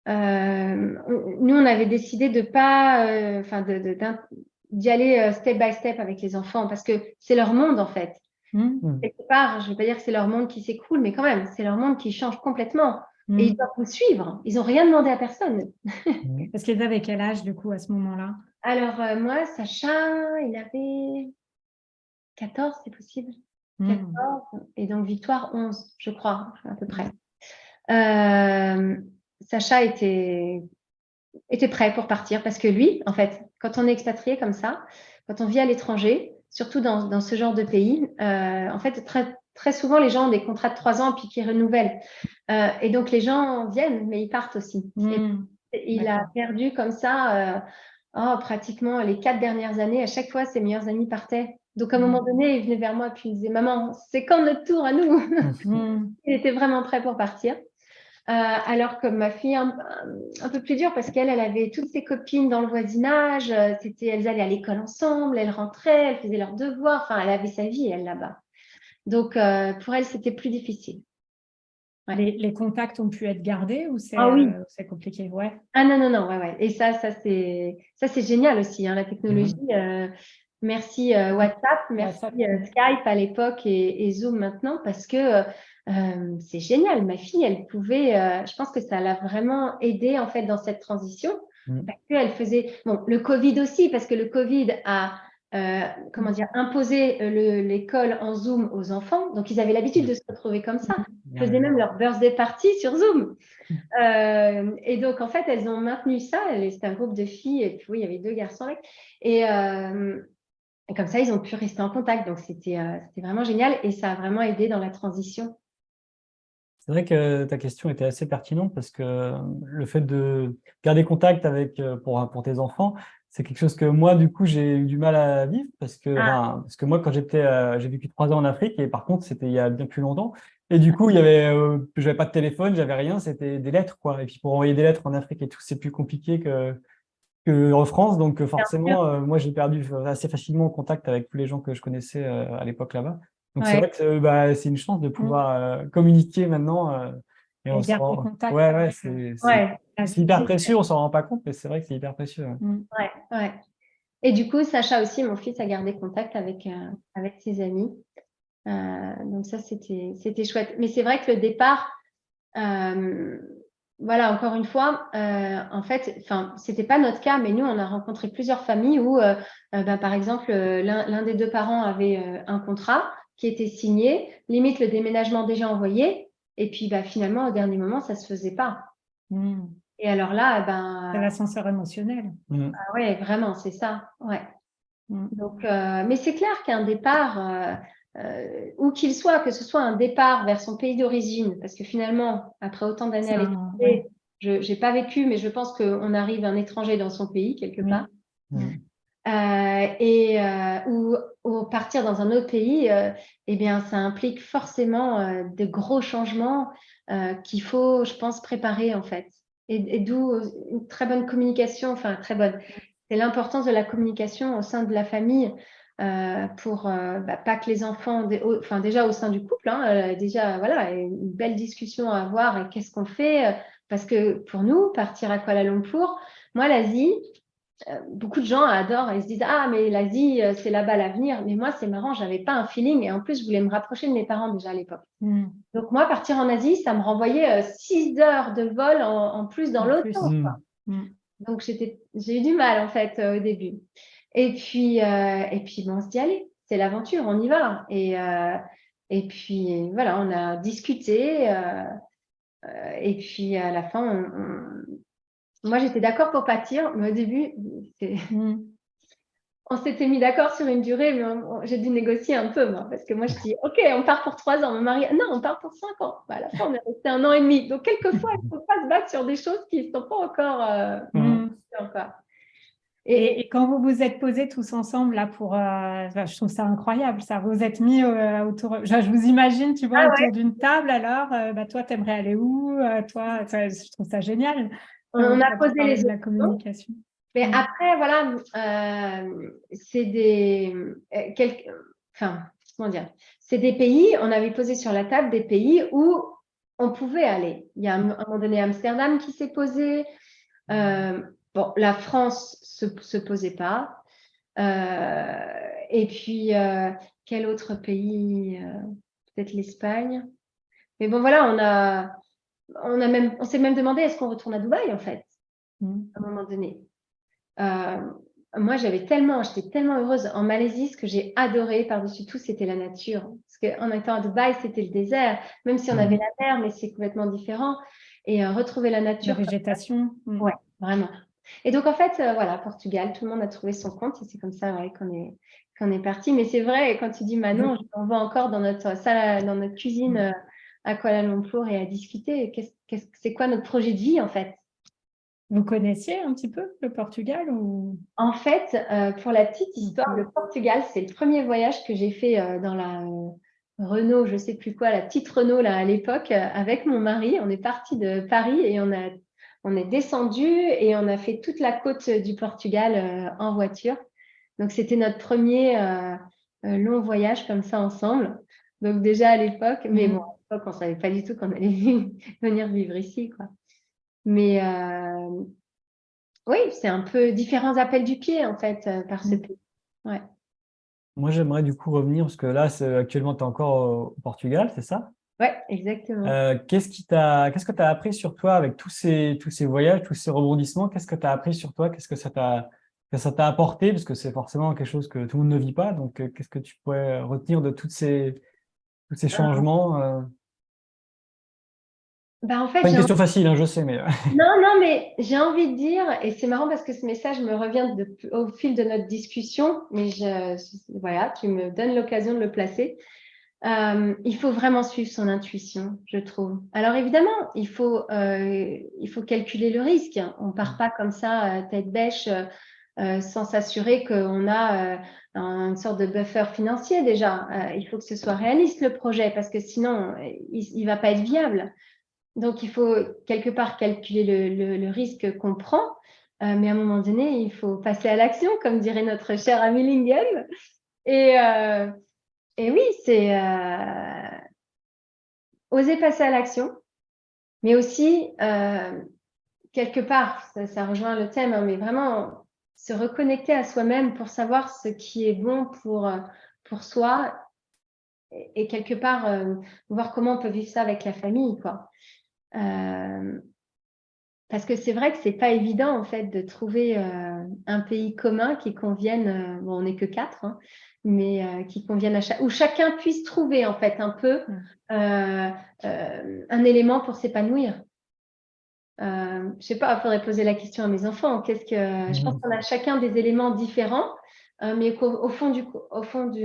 nous, on avait décidé de pas, d'y aller step by step avec les enfants parce que c'est leur monde en fait. Quelque part, je ne veux pas dire que c'est leur monde qui s'écroule, mais quand même, c'est leur monde qui change complètement. Et ils doivent vous suivre. Ils n'ont rien demandé à personne. Parce qu'ils avaient quel âge, du coup, à ce moment-là? Alors, moi, Sacha, il avait 14, c'est possible. 14. Et donc, Victoire, 11, je crois, à peu près. Sacha était prêt pour partir parce que lui, en fait, quand on est expatrié comme ça, quand on vit à l'étranger, surtout dans ce genre de pays, en fait, très souvent, les gens ont des contrats de 3 ans puis qui renouvellent. Et donc, les gens viennent, mais ils partent aussi. Et il a perdu comme ça pratiquement les 4 dernières années. À chaque fois, ses meilleurs amis partaient. Donc, à un moment donné, il venait vers moi puis il disait « Maman, c'est quand notre tour à nous ?» Il était vraiment prêt pour partir. Alors que ma fille, un peu plus dure parce qu'elle avait toutes ses copines dans le voisinage. Elles allaient à l'école ensemble, elles rentraient, elles faisaient leurs devoirs. Enfin, elle avait sa vie, elle, là-bas. Donc, pour elle, c'était plus difficile. Ouais. Les contacts ont pu être gardés ou c'est compliqué? Ouais. Ah non. Ouais. Et ça c'est génial aussi, hein, la technologie. Merci WhatsApp, merci Skype à l'époque et Zoom maintenant parce que c'est génial. Ma fille, elle pouvait, je pense que ça l'a vraiment aidée en fait dans cette transition parce qu'elle faisait, bon, le Covid aussi parce que le Covid a imposé l'école en Zoom aux enfants. Donc, ils avaient l'habitude de se retrouver comme ça. Ils faisaient même leur birthday party sur Zoom. Et donc, en fait, elles ont maintenu ça. C'était un groupe de filles et puis oui, il y avait 2 garçons avec. Et comme ça, ils ont pu rester en contact. Donc, c'était vraiment génial et ça a vraiment aidé dans la transition. C'est vrai que ta question était assez pertinente parce que le fait de garder contact avec, pour tes enfants, c'est quelque chose que moi, du coup, j'ai eu du mal à vivre parce que moi, quand j'ai vécu 3 ans en Afrique et par contre, c'était il y a bien plus longtemps. Et du coup, j'avais pas de téléphone, j'avais rien, c'était des lettres, quoi. Et puis pour envoyer des lettres en Afrique et tout, c'est plus compliqué que en France. Donc forcément, moi, j'ai perdu assez facilement contact avec tous les gens que je connaissais à l'époque là-bas. Donc c'est vrai que c'est une chance de pouvoir communiquer maintenant. Et on garder contact. Ouais, c'est hyper précieux, on s'en rend pas compte, mais c'est vrai que c'est hyper précieux. Ouais. Et du coup, Sacha aussi, mon fils, a gardé contact avec ses amis. Donc ça, c'était chouette. Mais c'est vrai que le départ, voilà, encore une fois, en fait, c'était pas notre cas, mais nous, on a rencontré plusieurs familles où, par exemple, l'un des 2 parents avait un contrat qui était signé, limite le déménagement déjà envoyé, et puis finalement, au dernier moment, ça se faisait pas. Et alors là, c'est l'ascenseur émotionnel. Ouais, vraiment, c'est ça. Ouais. Donc, mais c'est clair qu'un départ, où qu'il soit, que ce soit un départ vers son pays d'origine, parce que finalement, après autant d'années à l'étranger, je n'ai pas vécu, mais je pense qu'on arrive un étranger dans son pays quelque part. Ou partir dans un autre pays, eh bien, ça implique forcément de gros changements qu'il faut, je pense, préparer en fait. Et d'où une très bonne communication, enfin très bonne. C'est l'importance de la communication au sein de la famille pour pas que les enfants, déjà au sein du couple, déjà voilà, une belle discussion à avoir et qu'est-ce qu'on fait parce que pour nous, partir à Kuala Lumpur, moi l'Asie, beaucoup de gens adorent et se disent ah mais l'Asie c'est là-bas l'avenir, mais moi c'est marrant, j'avais pas un feeling et en plus je voulais me rapprocher de mes parents déjà à l'époque. Donc moi partir en Asie ça me renvoyait 6 heures de vol en plus dans l'autre sens. Donc j'ai eu du mal en fait au début. Et puis bon, on se dit allez, c'est l'aventure, on y va. Et puis voilà, on a discuté et puis à la fin moi j'étais d'accord pour partir, mais au début on s'était mis d'accord sur une durée, mais j'ai dû négocier un peu, moi, parce que moi, je dis, OK, on part pour 3 ans. Mon mari, non, on part pour 5 ans. À la fin, on est resté 1 an et demi. Donc, quelquefois, il ne faut pas se battre sur des choses qui ne sont pas encore. Et quand vous vous êtes posés tous ensemble, là, je trouve ça incroyable, ça. Vous vous êtes mis autour... je vous imagine, tu vois, autour d'une table, alors, toi, t'aimerais aller où toi, je trouve ça génial. On a posé les de la communication. Mais après, voilà, c'est comment dire, c'est des pays, on avait posé sur la table des pays où on pouvait aller. Il y a à un moment donné Amsterdam qui s'est posé. Bon, la France se posait pas. Et puis, quel autre pays? Peut-être l'Espagne. Mais bon, voilà, on s'est même demandé, est-ce qu'on retourne à Dubaï, en fait, à un moment donné. Moi, j'étais tellement heureuse en Malaisie. Ce que j'ai adoré par-dessus tout, c'était la nature. Parce qu'en étant à Dubaï, c'était le désert, même si on avait la mer, mais c'est complètement différent. Et retrouver la nature. La végétation. Ouais, vraiment. Et donc, en fait, voilà, Portugal, tout le monde a trouvé son compte. Et c'est comme ça qu'on est parti. Mais c'est vrai, quand tu dis Manon, on va encore dans notre salle, dans notre cuisine à Kuala Lumpur et à discuter. C'est quoi notre projet de vie, en fait? Vous connaissiez un petit peu le Portugal ou... En fait, pour la petite histoire, le Portugal, c'est le premier voyage que j'ai fait dans la Renault, je sais plus quoi, la petite Renault là à l'époque, avec mon mari. On est parti de Paris et on est descendu et on a fait toute la côte du Portugal en voiture. Donc c'était notre premier long voyage comme ça ensemble. Donc déjà à l'époque, mais bon, à l'époque on savait pas du tout qu'on allait venir vivre ici, quoi. Mais oui, c'est un peu différents appels du pied, en fait, par ce pays. Ouais. Moi, j'aimerais du coup revenir, parce que là, actuellement, tu es encore au Portugal, c'est ça? Ouais, exactement. Qu'est-ce que tu as appris sur toi avec tous ces voyages, tous ces rebondissements? Qu'est-ce que tu as appris sur toi? Qu'est-ce que ça t'a apporté? Parce que c'est forcément quelque chose que tout le monde ne vit pas. Donc, qu'est-ce que tu pourrais retenir de tous ces changements? En fait, Pas une question facile, hein, je sais, mais… non, mais j'ai envie de dire, et c'est marrant parce que ce message me revient au fil de notre discussion, mais voilà, tu me donnes l'occasion de le placer. Il faut vraiment suivre son intuition, je trouve. Alors évidemment, il faut calculer le risque. On ne part pas comme ça, tête bêche, sans s'assurer qu'on a une sorte de buffer financier déjà. Il faut que ce soit réaliste le projet, parce que sinon, il ne va pas être viable. Donc, il faut quelque part calculer le risque qu'on prend, mais à un moment donné, il faut passer à l'action, comme dirait notre cher ami Lingen. Et oui, c'est oser passer à l'action, mais aussi, quelque part, ça rejoint le thème, hein, mais vraiment se reconnecter à soi-même pour savoir ce qui est bon pour soi et quelque part, voir comment on peut vivre ça avec la famille, quoi. Parce que c'est vrai que c'est pas évident en fait de trouver un pays commun qui convienne. Bon, on n'est que 4, hein, mais qui convienne où chacun puisse trouver en fait un peu un élément pour s'épanouir. Je sais pas, il faudrait poser la question à mes enfants. Je pense qu'on a chacun des éléments différents, mais au fond du compte,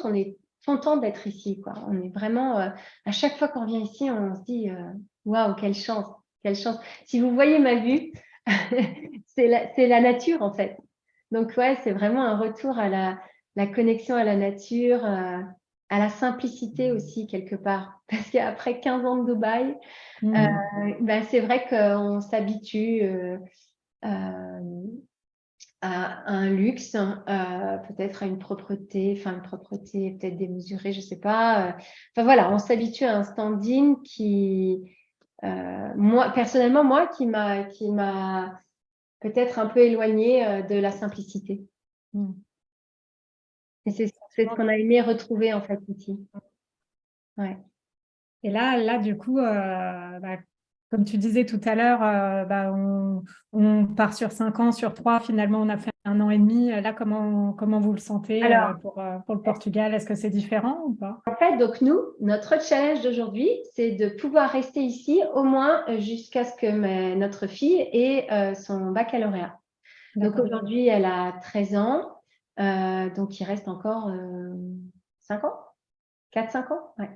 on est content d'être ici, quoi. On est vraiment à chaque fois qu'on vient ici, on se dit waouh, quelle chance. Quelle chance. Si vous voyez ma vue, c'est la nature en fait. Donc ouais, c'est vraiment un retour à la connexion à la nature, à la simplicité aussi quelque part. Parce qu'après 15 ans de Dubaï, c'est vrai qu'on s'habitue à un luxe, peut-être à une propreté peut-être démesurée, je ne sais pas. Enfin voilà, on s'habitue à un standing qui… moi, personnellement, qui m'a peut-être un peu éloignée de la simplicité. Et c'est ce qu'on a aimé retrouver en fait ici. Ouais. Et là, du coup, comme tu disais tout à l'heure, on part sur 5 ans, sur 3, finalement, on a fait 1 an et demi. Là, comment vous le sentez pour le Portugal? Est-ce que c'est différent ou pas? En fait, donc nous, notre challenge d'aujourd'hui, c'est de pouvoir rester ici au moins jusqu'à ce que notre fille ait son baccalauréat. Donc aujourd'hui, elle a 13 ans, donc il reste encore 5 ans, 4-5 ans. Ouais.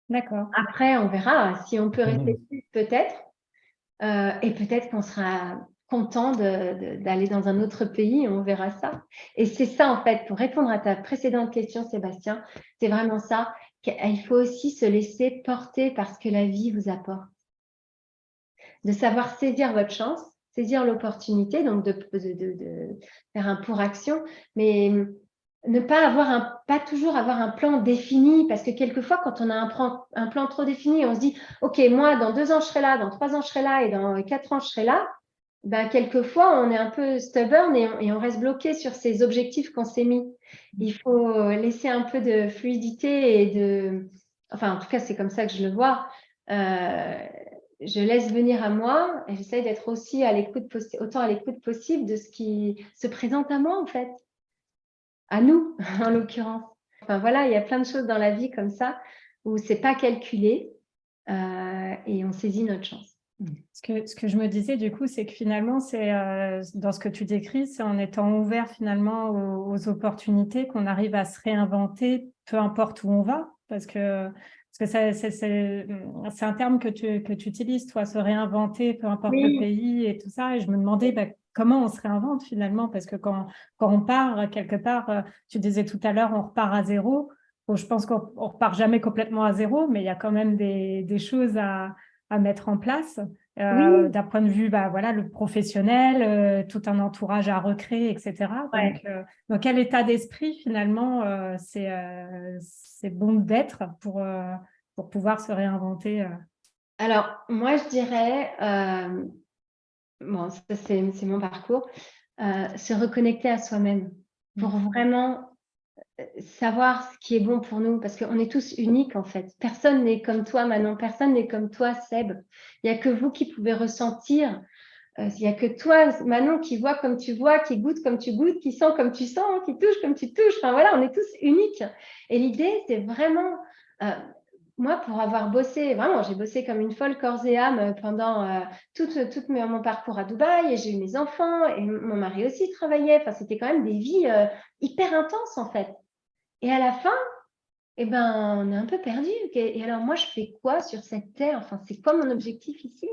D'accord. Après, on verra si on peut rester plus, peut-être. Et peut-être qu'on sera content d'aller dans un autre pays, on verra ça. Et c'est ça, en fait, pour répondre à ta précédente question, Sébastien, c'est vraiment ça. Il faut aussi se laisser porter par ce que la vie vous apporte. De savoir saisir votre chance, saisir l'opportunité, donc de faire un pour action, mais ne pas toujours avoir un plan défini, parce que quelquefois, quand on a un plan trop défini, on se dit, OK, moi, dans 2 ans, je serai là, dans 3 ans, je serai là, et dans 4 ans, je serai là. quelquefois, on est un peu stubborn et on reste bloqué sur ces objectifs qu'on s'est mis. Il faut laisser un peu de fluidité enfin, en tout cas, c'est comme ça que je le vois. Je laisse venir à moi et j'essaie d'être aussi autant à l'écoute possible de ce qui se présente à moi, en fait. À nous, en l'occurrence. Enfin, voilà, il y a plein de choses dans la vie comme ça où c'est pas calculé et on saisit notre chance. Ce que je me disais, du coup, c'est que finalement, c'est dans ce que tu décris, c'est en étant ouvert finalement aux opportunités qu'on arrive à se réinventer, peu importe où on va, parce que c'est un terme que tu utilises, toi, se réinventer, peu importe le pays et tout ça. Et je me demandais comment on se réinvente finalement, parce que quand on part quelque part, tu disais tout à l'heure, on repart à zéro. Bon, je pense qu'on repart jamais complètement à zéro, mais il y a quand même des choses à mettre en place d'un point de vue voilà, le professionnel, tout un entourage à recréer, etc. Ouais. Donc, dans quel état d'esprit, finalement, c'est bon d'être pour pouvoir se réinventer Alors, moi, je dirais, bon, ça, c'est mon parcours, se reconnecter à soi-même pour vraiment savoir ce qui est bon pour nous, parce qu'on est tous uniques, en fait. Personne n'est comme toi, Manon, personne n'est comme toi, Seb. Il n'y a que vous qui pouvez ressentir. Il n'y a que toi, Manon, qui voit comme tu vois, qui goûte comme tu goûtes, qui sent comme tu sens, qui touche comme tu touches. Enfin, voilà, on est tous uniques. Et l'idée, c'est vraiment... moi, pour avoir bossé, vraiment, j'ai bossé comme une folle corps et âme pendant tout mon parcours à Dubaï, et j'ai eu mes enfants, et mon mari aussi travaillait. Enfin, c'était quand même des vies hyper intenses, en fait. Et à la fin, on est un peu perdu. Et alors, moi, je fais quoi sur cette terre? Enfin, c'est quoi mon objectif ici?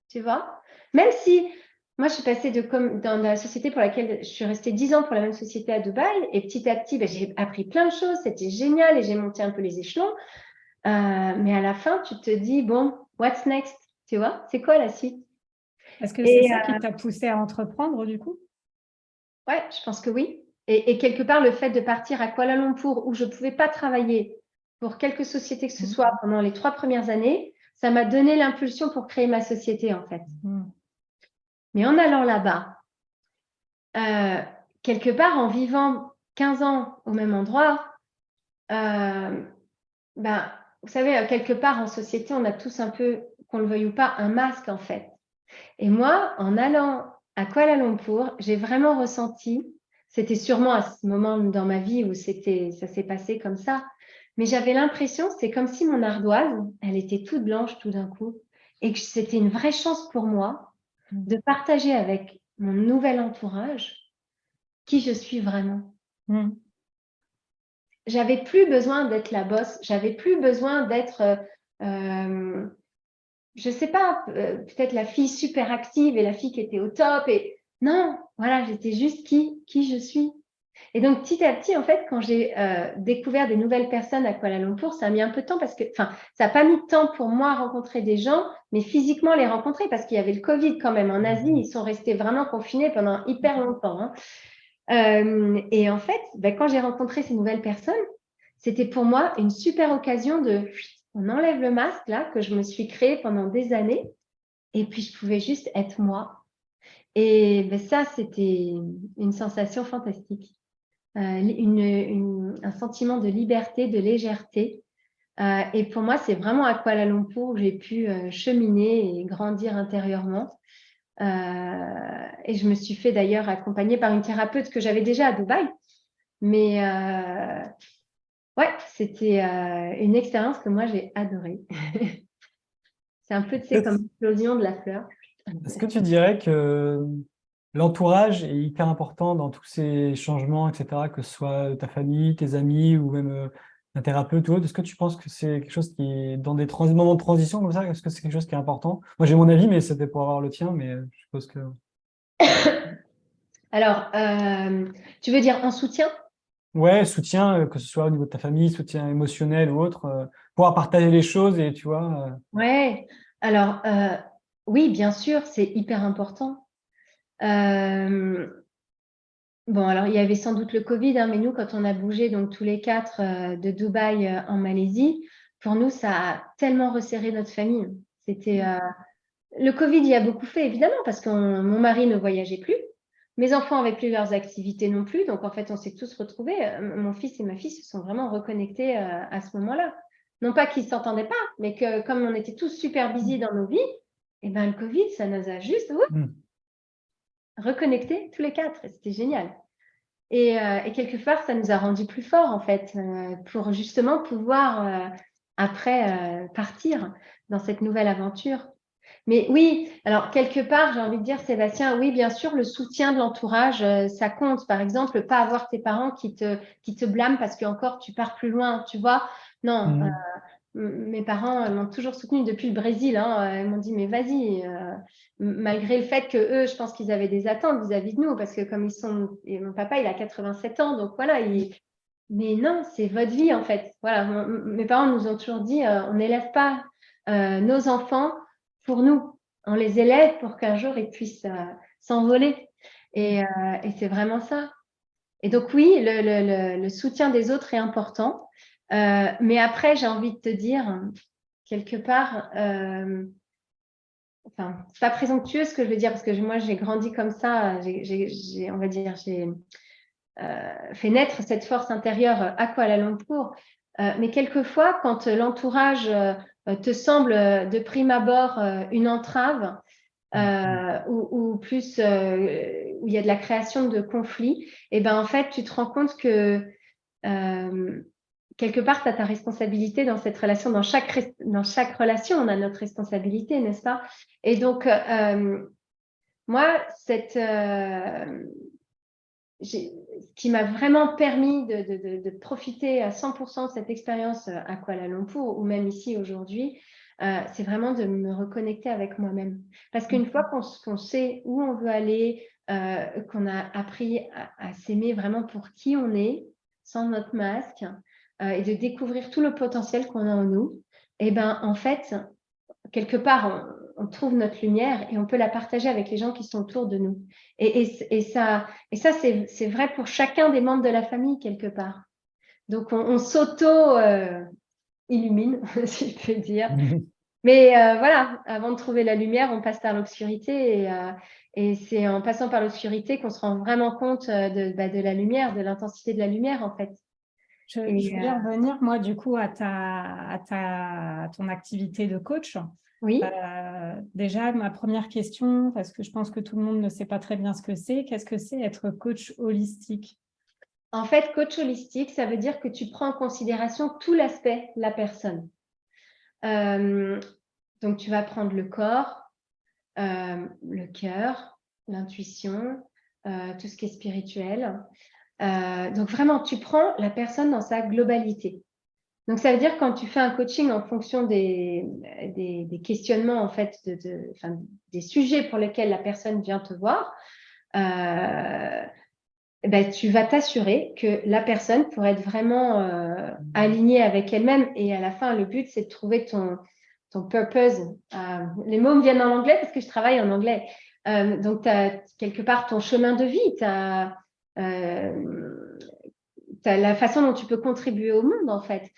Tu vois? Même si, moi, je suis passée dans la société pour laquelle je suis restée 10 ans pour la même société à Dubaï, et petit à petit, j'ai appris plein de choses, c'était génial, et j'ai monté un peu les échelons. Mais à la fin, tu te dis, bon, what's next? Tu vois? C'est quoi la suite? Est-ce que c'est ça qui t'a poussé à entreprendre, du coup? Ouais, je pense que oui. Et quelque part, le fait de partir à Kuala Lumpur, où je ne pouvais pas travailler pour quelque société que ce soit pendant les 3 premières années, ça m'a donné l'impulsion pour créer ma société, en fait. Mais en allant là-bas, quelque part, en vivant 15 ans au même endroit, vous savez, quelque part en société, on a tous un peu, qu'on le veuille ou pas, un masque, en fait. Et moi, en allant à Kuala Lumpur, j'ai vraiment ressenti, c'était sûrement à ce moment dans ma vie où ça s'est passé comme ça, mais j'avais l'impression, c'est comme si mon ardoise, elle était toute blanche tout d'un coup, et que c'était une vraie chance pour moi de partager avec mon nouvel entourage qui je suis vraiment. J'avais plus besoin d'être la boss, j'avais plus besoin d'être... je sais pas, peut-être la fille super active et la fille qui était au top. Et non, voilà, j'étais juste qui je suis. Et donc, petit à petit, en fait, quand j'ai découvert des nouvelles personnes à Kuala Lumpur, ça a mis un peu de temps ça n'a pas mis de temps pour moi à rencontrer des gens, mais physiquement les rencontrer parce qu'il y avait le Covid quand même. En Asie, ils sont restés vraiment confinés pendant hyper longtemps. Hein. Et en fait, quand j'ai rencontré ces nouvelles personnes, c'était pour moi une super occasion on enlève le masque là que je me suis créé pendant des années et puis je pouvais juste être moi. Et ça, c'était une sensation fantastique. Un sentiment de liberté, de légèreté. Et pour moi, c'est vraiment à Kuala Lumpur où j'ai pu cheminer et grandir intérieurement. Et je me suis fait d'ailleurs accompagner par une thérapeute que j'avais déjà à Dubaï. Mais ouais, c'était une expérience que moi, j'ai adorée. C'est un peu, tu sais, comme l'explosion de la fleur. Est-ce que tu dirais que l'entourage est hyper important dans tous ces changements, etc., que ce soit ta famille, tes amis ou même un thérapeute ou autre? Est-ce que tu penses que c'est quelque chose qui est dans des moments de transition comme ça? Est-ce que c'est quelque chose qui est important? Moi, j'ai mon avis, mais c'était pour avoir le tien, mais je suppose que... Alors, tu veux dire en soutien? Ouais, soutien, que ce soit au niveau de ta famille, soutien émotionnel ou autre, pouvoir partager les choses et tu vois... Ouais, alors oui, bien sûr, c'est hyper important. Bon, alors il y avait sans doute le Covid, hein, mais nous, quand on a bougé donc tous les 4 de Dubaï en Malaisie, pour nous, ça a tellement resserré notre famille. C'était le Covid y a beaucoup fait, évidemment, parce que mon mari ne voyageait plus. Mes enfants n'avaient plus leurs activités non plus. Donc, en fait, on s'est tous retrouvés. Mon fils et ma fille se sont vraiment reconnectés à ce moment-là. Non pas qu'ils ne s'entendaient pas, mais que comme on était tous super busy dans nos vies, et ben, le Covid, ça nous a juste reconnectés tous les 4. Et c'était génial. Et quelque part, ça nous a rendus plus forts, en fait, pour justement pouvoir, après, partir dans cette nouvelle aventure. Mais oui, alors quelque part, j'ai envie de dire, Sébastien, oui, bien sûr, le soutien de l'entourage, ça compte. Par exemple, pas avoir tes parents qui te blâment parce qu'encore tu pars plus loin, tu vois. Non, mes parents m'ont toujours soutenue depuis le Brésil. Hein. Ils m'ont dit, mais vas-y, malgré le fait que eux, je pense qu'ils avaient des attentes vis-à-vis de nous, parce que comme ils sont, et mon papa, il a 87 ans, donc voilà, mais non, c'est votre vie en fait. Voilà, mes parents nous ont toujours dit, on n'élève pas nos enfants pour nous, on les élève pour qu'un jour ils puissent s'envoler. Et c'est vraiment ça. Et donc oui, le soutien des autres est important. Mais après, j'ai envie de te dire, quelque part, enfin, c'est pas présomptueux ce que je veux dire, parce que moi, j'ai grandi comme ça, on va dire, j'ai fait naître cette force intérieure à Kuala Lumpur. Mais quelquefois, quand l'entourage te semble de prime abord une entrave, ou plus où il y a de la création de conflits, et ben en fait, tu te rends compte que quelque part, tu as ta responsabilité dans cette relation. Dans chaque relation, on a notre responsabilité, n'est-ce pas? Et donc, moi, ce qui m'a vraiment permis de profiter à 100% de cette expérience à Kuala Lumpur, ou même ici aujourd'hui, c'est vraiment de me reconnecter avec moi-même. Parce qu'une fois qu'on sait où on veut aller, qu'on a appris à s'aimer vraiment pour qui on est, sans notre masque, et de découvrir tout le potentiel qu'on a en nous, et ben en fait, quelque part, on trouve notre lumière et on peut la partager avec les gens qui sont autour de nous. Et ça c'est vrai pour chacun des membres de la famille, quelque part. Donc, on s'auto-illumine, si je peux dire. Mais voilà, avant de trouver la lumière, on passe par l'obscurité. Et c'est en passant par l'obscurité qu'on se rend vraiment compte de la lumière, de l'intensité de la lumière, en fait. Je voulais revenir, moi, du coup, à ton activité de coach. Oui. Déjà, ma première question, parce que je pense que tout le monde ne sait pas très bien ce que c'est, qu'est-ce que c'est être coach holistique? En fait, coach holistique, ça veut dire que tu prends en considération tout l'aspect de la personne. Donc, tu vas prendre le corps, le cœur, l'intuition, tout ce qui est spirituel. Donc, vraiment, tu prends la personne dans sa globalité. Donc, ça veut dire quand tu fais un coaching en fonction des questionnements, en fait, des sujets pour lesquels la personne vient te voir, ben, tu vas t'assurer que la personne, pour être vraiment alignée avec elle-même, et à la fin, le but, c'est de trouver ton purpose. Les mots me viennent en anglais parce que je travaille en anglais. Donc, tu as quelque part ton chemin de vie, tu as la façon dont tu peux contribuer au monde, en fait.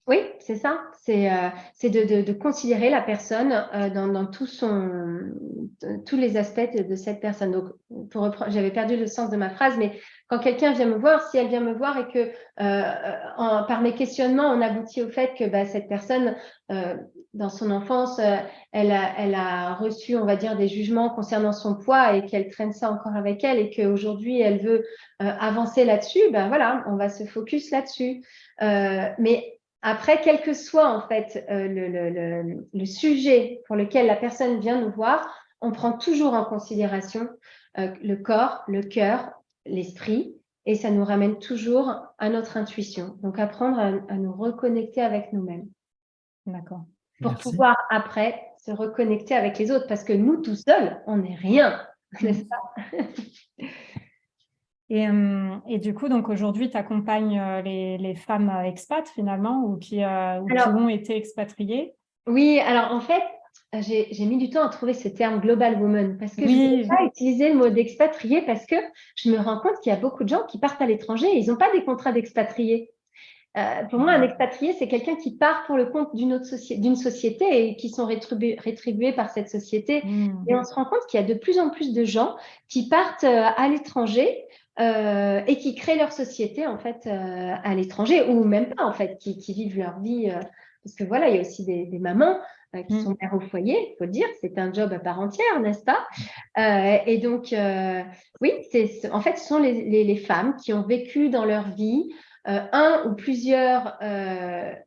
Oui, c'est ça. C'est de considérer la personne dans tous les aspects de cette personne. Donc, j'avais perdu le sens de ma phrase, mais quand quelqu'un vient me voir, si elle vient me voir et que par mes questionnements, on aboutit au fait que cette personne, dans son enfance, elle a reçu, on va dire, des jugements concernant son poids et qu'elle traîne ça encore avec elle et qu'aujourd'hui, elle veut avancer là-dessus, ben voilà, on va se focus là-dessus. Mais après, quel que soit en fait le sujet pour lequel la personne vient nous voir, on prend toujours en considération le corps, le cœur, l'esprit, et ça nous ramène toujours à notre intuition. Donc, apprendre à nous reconnecter avec nous-mêmes. D'accord. Pour pouvoir après se reconnecter avec les autres, parce que nous, tout seuls, on n'est rien, n'est-ce pas? Et du coup, donc aujourd'hui, tu accompagnes les femmes expats finalement ou qui ont été expatriées. Oui, alors en fait, j'ai mis du temps à trouver ce terme Global Woman parce que je ne voulais pas utiliser le mot d'expatrié parce que je me rends compte qu'il y a beaucoup de gens qui partent à l'étranger et ils n'ont pas des contrats d'expatriés. Pour moi, un expatrié, c'est quelqu'un qui part pour le compte d'une société et qui sont rétribués par cette société. Et on se rend compte qu'il y a de plus en plus de gens qui partent à l'étranger et qui créent leur société en fait à l'étranger, ou même pas en fait, qui vivent leur vie. Parce que voilà, il y a aussi des mamans qui sont mères au foyer, il faut le dire, c'est un job à part entière, n'est-ce pas? Et donc, oui, en fait, ce sont les femmes qui ont vécu dans leur vie un ou plusieurs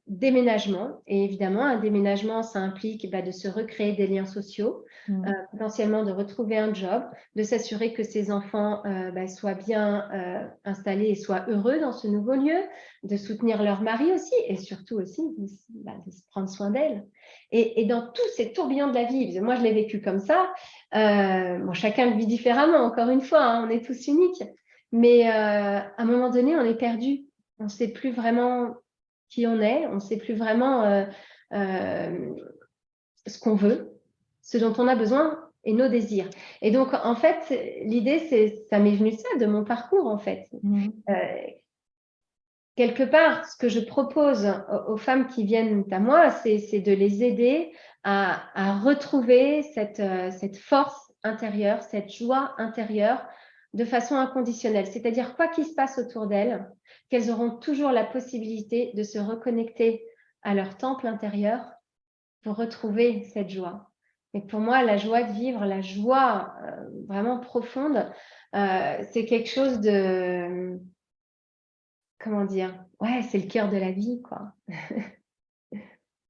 déménagements. Et évidemment, un déménagement, ça implique de se recréer des liens sociaux, potentiellement de retrouver un job, de s'assurer que ses enfants soient bien installés et soient heureux dans ce nouveau lieu, de soutenir leur mari aussi, et surtout aussi de se prendre soin d'elles. Et dans tous ces tourbillons de la vie, parce que moi je l'ai vécu comme ça, chacun le vit différemment, encore une fois, hein, on est tous uniques, mais à un moment donné, on est perdu. On ne sait plus vraiment qui on est, on ne sait plus vraiment ce qu'on veut, ce dont on a besoin et nos désirs. Et donc, en fait, l'idée, ça m'est venu de ça, de mon parcours, en fait. Quelque part, ce que je propose aux femmes qui viennent à moi, c'est de les aider à retrouver cette force intérieure, cette joie intérieure de façon inconditionnelle. C'est-à-dire, quoi qu'il se passe autour d'elles, qu'elles auront toujours la possibilité de se reconnecter à leur temple intérieur pour retrouver cette joie. Et pour moi, la joie de vivre, la joie vraiment profonde, c'est quelque chose de... Comment dire? Ouais, c'est le cœur de la vie, quoi.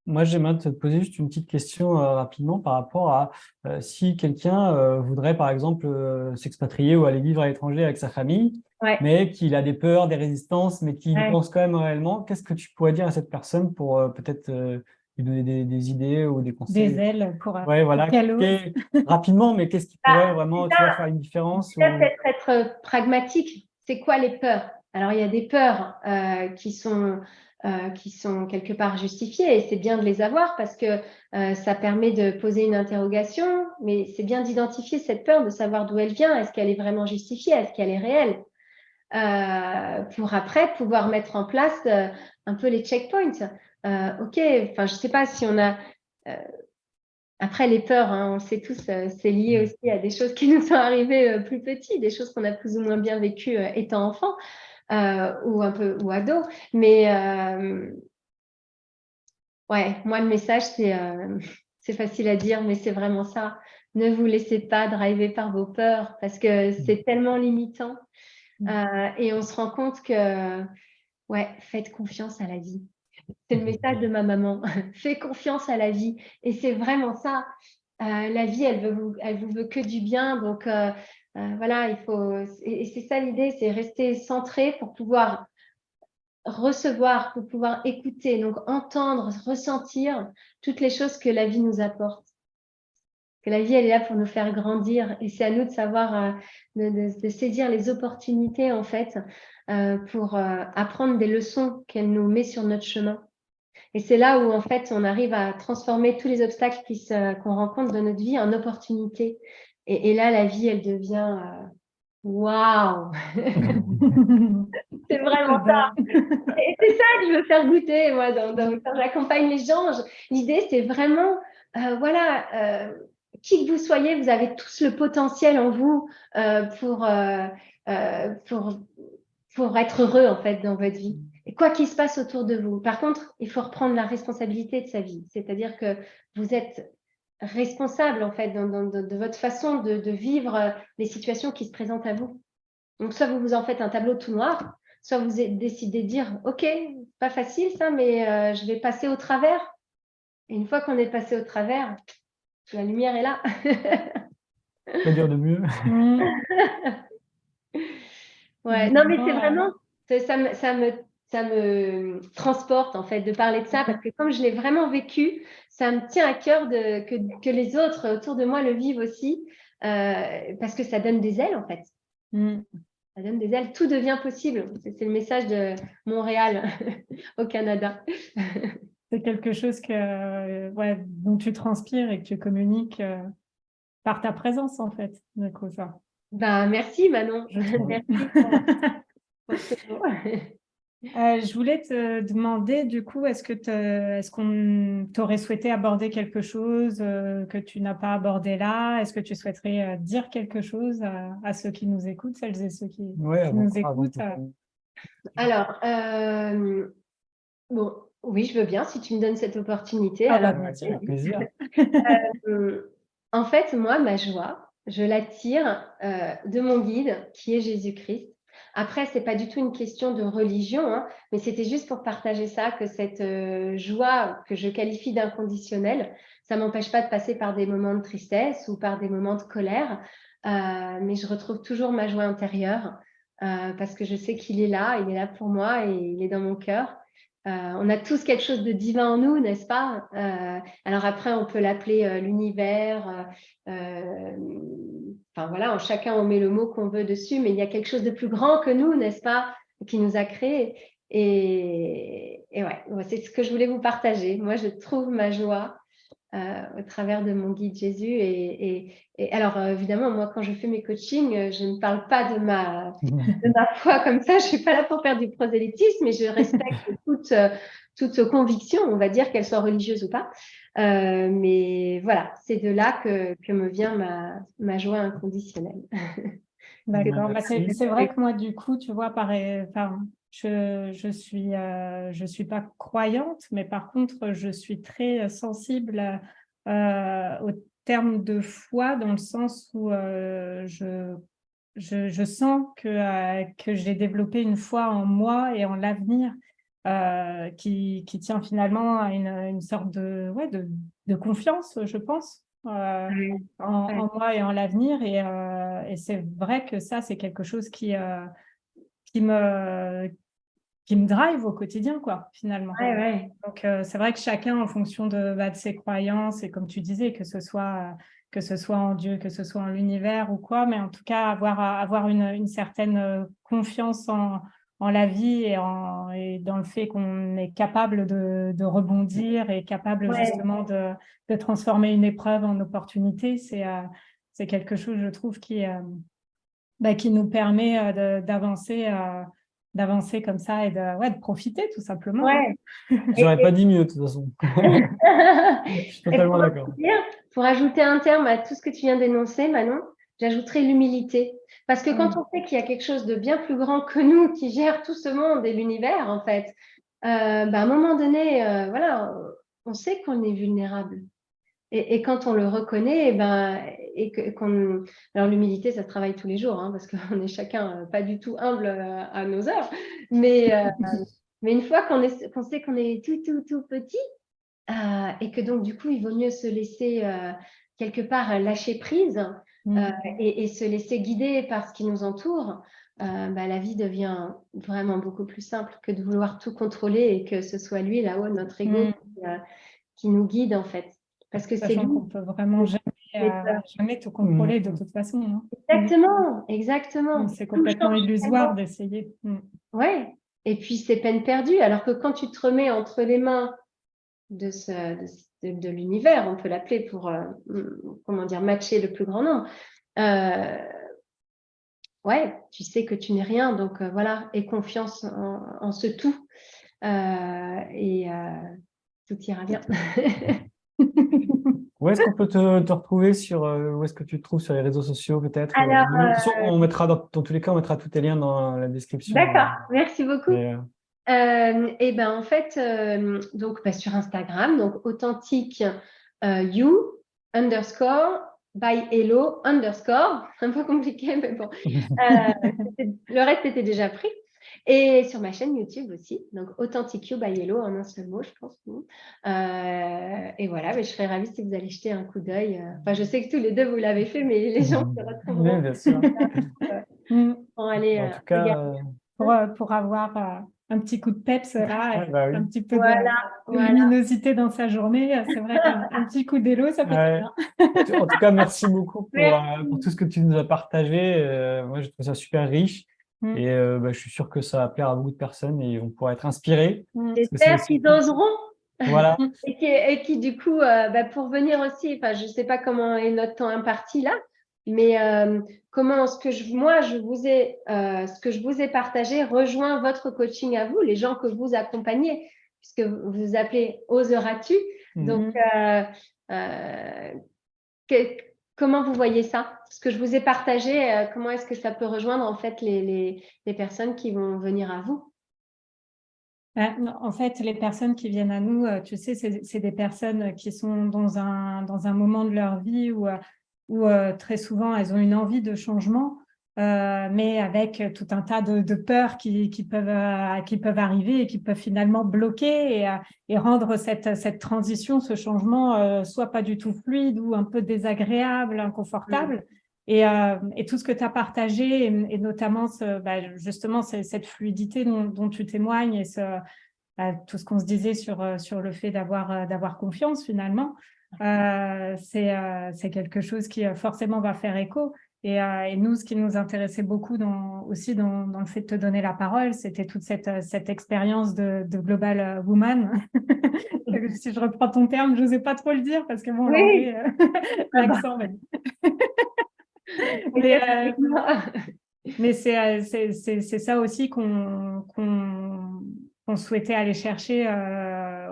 Moi, j'aimerais te poser juste une petite question rapidement par rapport à si quelqu'un voudrait, par exemple, s'expatrier ou aller vivre à l'étranger avec sa famille, mais qu'il a des peurs, des résistances, mais qu'il y pense quand même réellement. Qu'est-ce que tu pourrais dire à cette personne pour peut-être lui donner des idées ou des conseils? Des ailes pour voilà. Rapidement, mais qu'est-ce qui pourrait vraiment faire une différence? Peut-être être pragmatique. C'est quoi les peurs? Alors, il y a des peurs qui sont quelque part justifiées, et c'est bien de les avoir parce que ça permet de poser une interrogation, mais c'est bien d'identifier cette peur, de savoir d'où elle vient. Est-ce qu'elle est vraiment justifiée? Est-ce qu'elle est réelle? Pour après pouvoir mettre en place un peu les checkpoints. Ok, enfin, je ne sais pas si on a... Après, les peurs, hein, on le sait tous, c'est lié aussi à des choses qui nous sont arrivées plus petits, des choses qu'on a plus ou moins bien vécues étant enfant ou ado. Mais ouais, moi, le message, c'est facile à dire, mais c'est vraiment ça. Ne vous laissez pas driver par vos peurs parce que c'est tellement limitant. Et on se rend compte que, ouais, faites confiance à la vie. C'est le message de ma maman. Fais confiance à la vie. Et c'est vraiment ça. La vie, elle vous veut que du bien. Donc, voilà, il faut... Et c'est ça l'idée, c'est rester centré pour pouvoir recevoir, pour pouvoir écouter, donc entendre, ressentir toutes les choses que la vie nous apporte. Que la vie, elle est là pour nous faire grandir. Et c'est à nous de savoir, de saisir les opportunités, en fait, pour apprendre des leçons qu'elle nous met sur notre chemin. Et c'est là où, en fait, on arrive à transformer tous les obstacles qu'on rencontre dans notre vie en opportunités. Et là, la vie, elle devient waouh! C'est vraiment ça. Et c'est ça que je veux faire goûter, moi, quand j'accompagne les gens. L'idée, c'est vraiment, voilà, qui que vous soyez, vous avez tous le potentiel en vous pour être heureux, en fait, dans votre vie. Et quoi qu'il se passe autour de vous. Par contre, il faut reprendre la responsabilité de sa vie. C'est-à-dire que vous êtes responsable, en fait, de votre façon de vivre les situations qui se présentent à vous. Donc, soit vous en faites un tableau tout noir, soit vous décidez de dire, OK, pas facile ça, mais je vais passer au travers. Et une fois qu'on est passé au travers, la lumière est là. Que dire de mieux? Ouais, non, mais c'est vraiment, ça me transporte en fait de parler de ça parce que comme je l'ai vraiment vécu, ça me tient à cœur que les autres autour de moi le vivent aussi parce que ça donne des ailes en fait. Ça donne des ailes, tout devient possible. C'est le message de Montréal au Canada. C'est quelque chose dont tu transpires et que tu communiques par ta présence en fait. Du coup, ça. Merci Manon. Merci pour ce mot. Je voulais te demander, du coup, est-ce qu'on t'aurait souhaité aborder quelque chose que tu n'as pas abordé là? Est-ce que tu souhaiterais dire quelque chose à ceux qui nous écoutent, celles et ceux qui nous écoutent? Alors, bon, oui, je veux bien si tu me donnes cette opportunité. Ah, bah, avec plaisir. En fait, moi, ma joie, je la tire de mon guide qui est Jésus-Christ. Après, c'est pas du tout une question de religion, hein, mais c'était juste pour partager ça, que cette joie que je qualifie d'inconditionnelle, ça m'empêche pas de passer par des moments de tristesse ou par des moments de colère, mais je retrouve toujours ma joie intérieure parce que je sais qu'il est là pour moi et il est dans mon cœur. On a tous quelque chose de divin en nous, n'est-ce pas? Alors après, on peut l'appeler l'univers. Enfin voilà, chacun on met le mot qu'on veut dessus, mais il y a quelque chose de plus grand que nous, n'est-ce pas? Qui nous a créés. Et ouais, c'est ce que je voulais vous partager. Moi, je trouve ma joie au travers de mon guide Jésus. Et alors, évidemment, moi, quand je fais mes coachings, je ne parle pas de ma foi comme ça. Je ne suis pas là pour faire du prosélytisme, mais je respecte toute conviction, on va dire, qu'elle soit religieuse ou pas. Mais voilà, c'est de là que me vient ma joie inconditionnelle. D'accord. C'est vrai que moi, du coup, tu vois, je suis pas croyante, mais par contre, je suis très sensible au terme de foi, dans le sens où je sens que j'ai développé une foi en moi et en l'avenir qui tient finalement à une sorte de confiance, je pense. En moi et en l'avenir. Et c'est vrai que ça, c'est quelque chose qui me drive au quotidien, quoi, finalement. Donc, c'est vrai que chacun, en fonction de ses croyances, et comme tu disais, que ce soit en Dieu, que ce soit en l'univers ou quoi, mais en tout cas, avoir une certaine confiance en la vie et dans le fait qu'on est capable de rebondir et capable justement de transformer une épreuve en opportunité, c'est quelque chose, je trouve, qui nous permet d'avancer comme ça et de profiter tout simplement. J'aurais pas dit mieux de toute façon. Je suis totalement d'accord. Pour ajouter un terme à tout ce que tu viens d'énoncer, Manon, j'ajouterais l'humilité. Parce que quand on sait qu'il y a quelque chose de bien plus grand que nous qui gère tout ce monde et l'univers, en fait, à un moment donné, voilà, on sait qu'on est vulnérable. Et quand on le reconnaît, alors l'humilité, ça se travaille tous les jours, hein, parce qu'on est chacun pas du tout humble à nos heures. Mais une fois qu'on sait qu'on est tout petit, et que donc du coup, il vaut mieux se laisser quelque part lâcher prise et se laisser guider par ce qui nous entoure, la vie devient vraiment beaucoup plus simple que de vouloir tout contrôler et que ce soit lui là-haut, notre ego, qui nous guide en fait. Parce que c'est lui. On peut vraiment jamais tout contrôler de toute façon. Hein. Exactement. C'est complètement illusoire d'essayer. Ouais. Et puis c'est peine perdue. Alors que quand tu te remets entre les mains de l'univers, on peut l'appeler pour matcher le plus grand nombre. Tu sais que tu n'es rien, donc voilà, aie confiance en ce tout et tout ira bien. Où est-ce qu'on peut te retrouver où est-ce que tu te trouves sur les réseaux sociaux peut-être? Alors, on mettra dans tous les cas, on mettra tous tes liens dans la description. D'accord, merci beaucoup. En fait, donc sur Instagram, donc authentique you _ by hello _ un peu compliqué, mais bon. Le reste était déjà pris. Et sur ma chaîne YouTube aussi, donc Authentic You by Hello, en un seul mot, je pense. Et voilà, mais je serais ravie si vous allez jeter un coup d'œil. Enfin, je sais que tous les deux, vous l'avez fait, mais les gens se retrouveront. Oui, bien sûr. Pour aller, en tout cas, pour avoir un petit coup de peps là, oui. un petit peu de luminosité dans sa journée. C'est vrai qu'un petit coup d'élo, ça peut être bien. En tout cas, merci beaucoup pour tout ce que tu nous as partagé. Moi, je trouve ça super riche. Et je suis sûr que ça va plaire à beaucoup de personnes et on pourra être inspirés. J'espère qu'ils oseront. Voilà. et qui du coup, pour venir aussi, je ne sais pas comment est notre temps imparti là, Mais comment ce que je vous ai partagé rejoint votre coaching à vous, les gens que vous accompagnez, puisque vous vous appelez Oseras-tu. Donc, comment vous voyez ça? Ce que je vous ai partagé, comment est-ce que ça peut rejoindre en fait les personnes qui vont venir à vous? En fait, les personnes qui viennent à nous, tu sais, c'est des personnes qui sont dans un moment de leur vie où très souvent, elles ont une envie de changement, mais avec tout un tas de peurs qui peuvent arriver et qui peuvent finalement bloquer et rendre cette transition, ce changement, soit pas du tout fluide ou un peu désagréable, inconfortable. Et tout ce que tu as partagé, et notamment justement cette fluidité dont tu témoignes et tout ce qu'on se disait sur le fait d'avoir confiance finalement, c'est quelque chose qui forcément va faire écho. Et nous, ce qui nous intéressait beaucoup aussi dans le fait de te donner la parole, c'était toute cette expérience de Global Woman. Si je reprends ton terme, je n'osais pas trop le dire parce que bon, l'anglais, l'accent, mais c'est ça aussi qu'on souhaitait aller chercher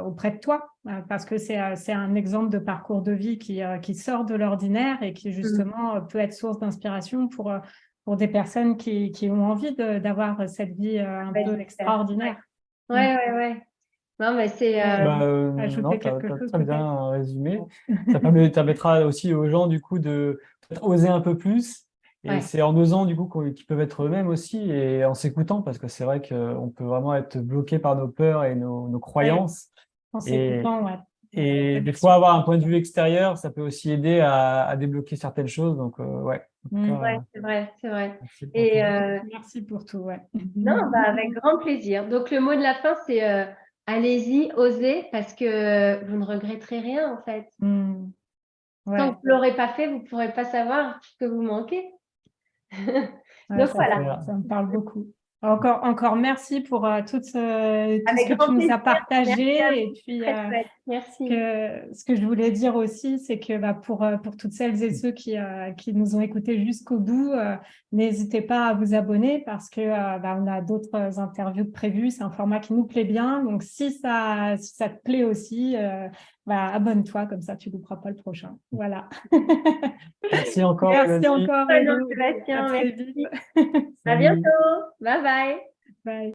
auprès de toi, parce que c'est un exemple de parcours de vie qui sort de l'ordinaire et qui justement peut être source d'inspiration pour des personnes qui ont envie d'avoir cette vie un peu extraordinaire. Ouais. Non, mais c'est ajouter quelque chose. Très bien résumé. Ça permettra aussi aux gens du coup de oser un peu plus. Et c'est en osant du coup qu'ils peuvent être eux-mêmes aussi et en s'écoutant, parce que c'est vrai qu'on peut vraiment être bloqué par nos peurs et nos croyances. En s'écoutant, Et des fois, avoir un point de vue extérieur, ça peut aussi aider à débloquer certaines choses. Donc, ouais. C'est vrai. Et merci pour tout. Non, avec grand plaisir. Donc, le mot de la fin, c'est allez-y, osez, parce que vous ne regretterez rien, en fait. Tant que vous ne l'aurez pas fait, vous ne pourrez pas savoir ce que vous manquez. Donc, voilà. Ça me parle beaucoup. Encore merci pour tout ce que tu nous as partagé. Et puis, merci. Ce que je voulais dire aussi, c'est que pour toutes celles et ceux qui nous ont écoutés jusqu'au bout, n'hésitez pas à vous abonner parce que on a d'autres interviews prévues. C'est un format qui nous plaît bien. Donc, si ça te plaît aussi, abonne-toi, comme ça tu ne louperas pas le prochain. Voilà. Merci encore. Merci encore, Sébastien. À très vite. À bientôt. Bye bye. Bye.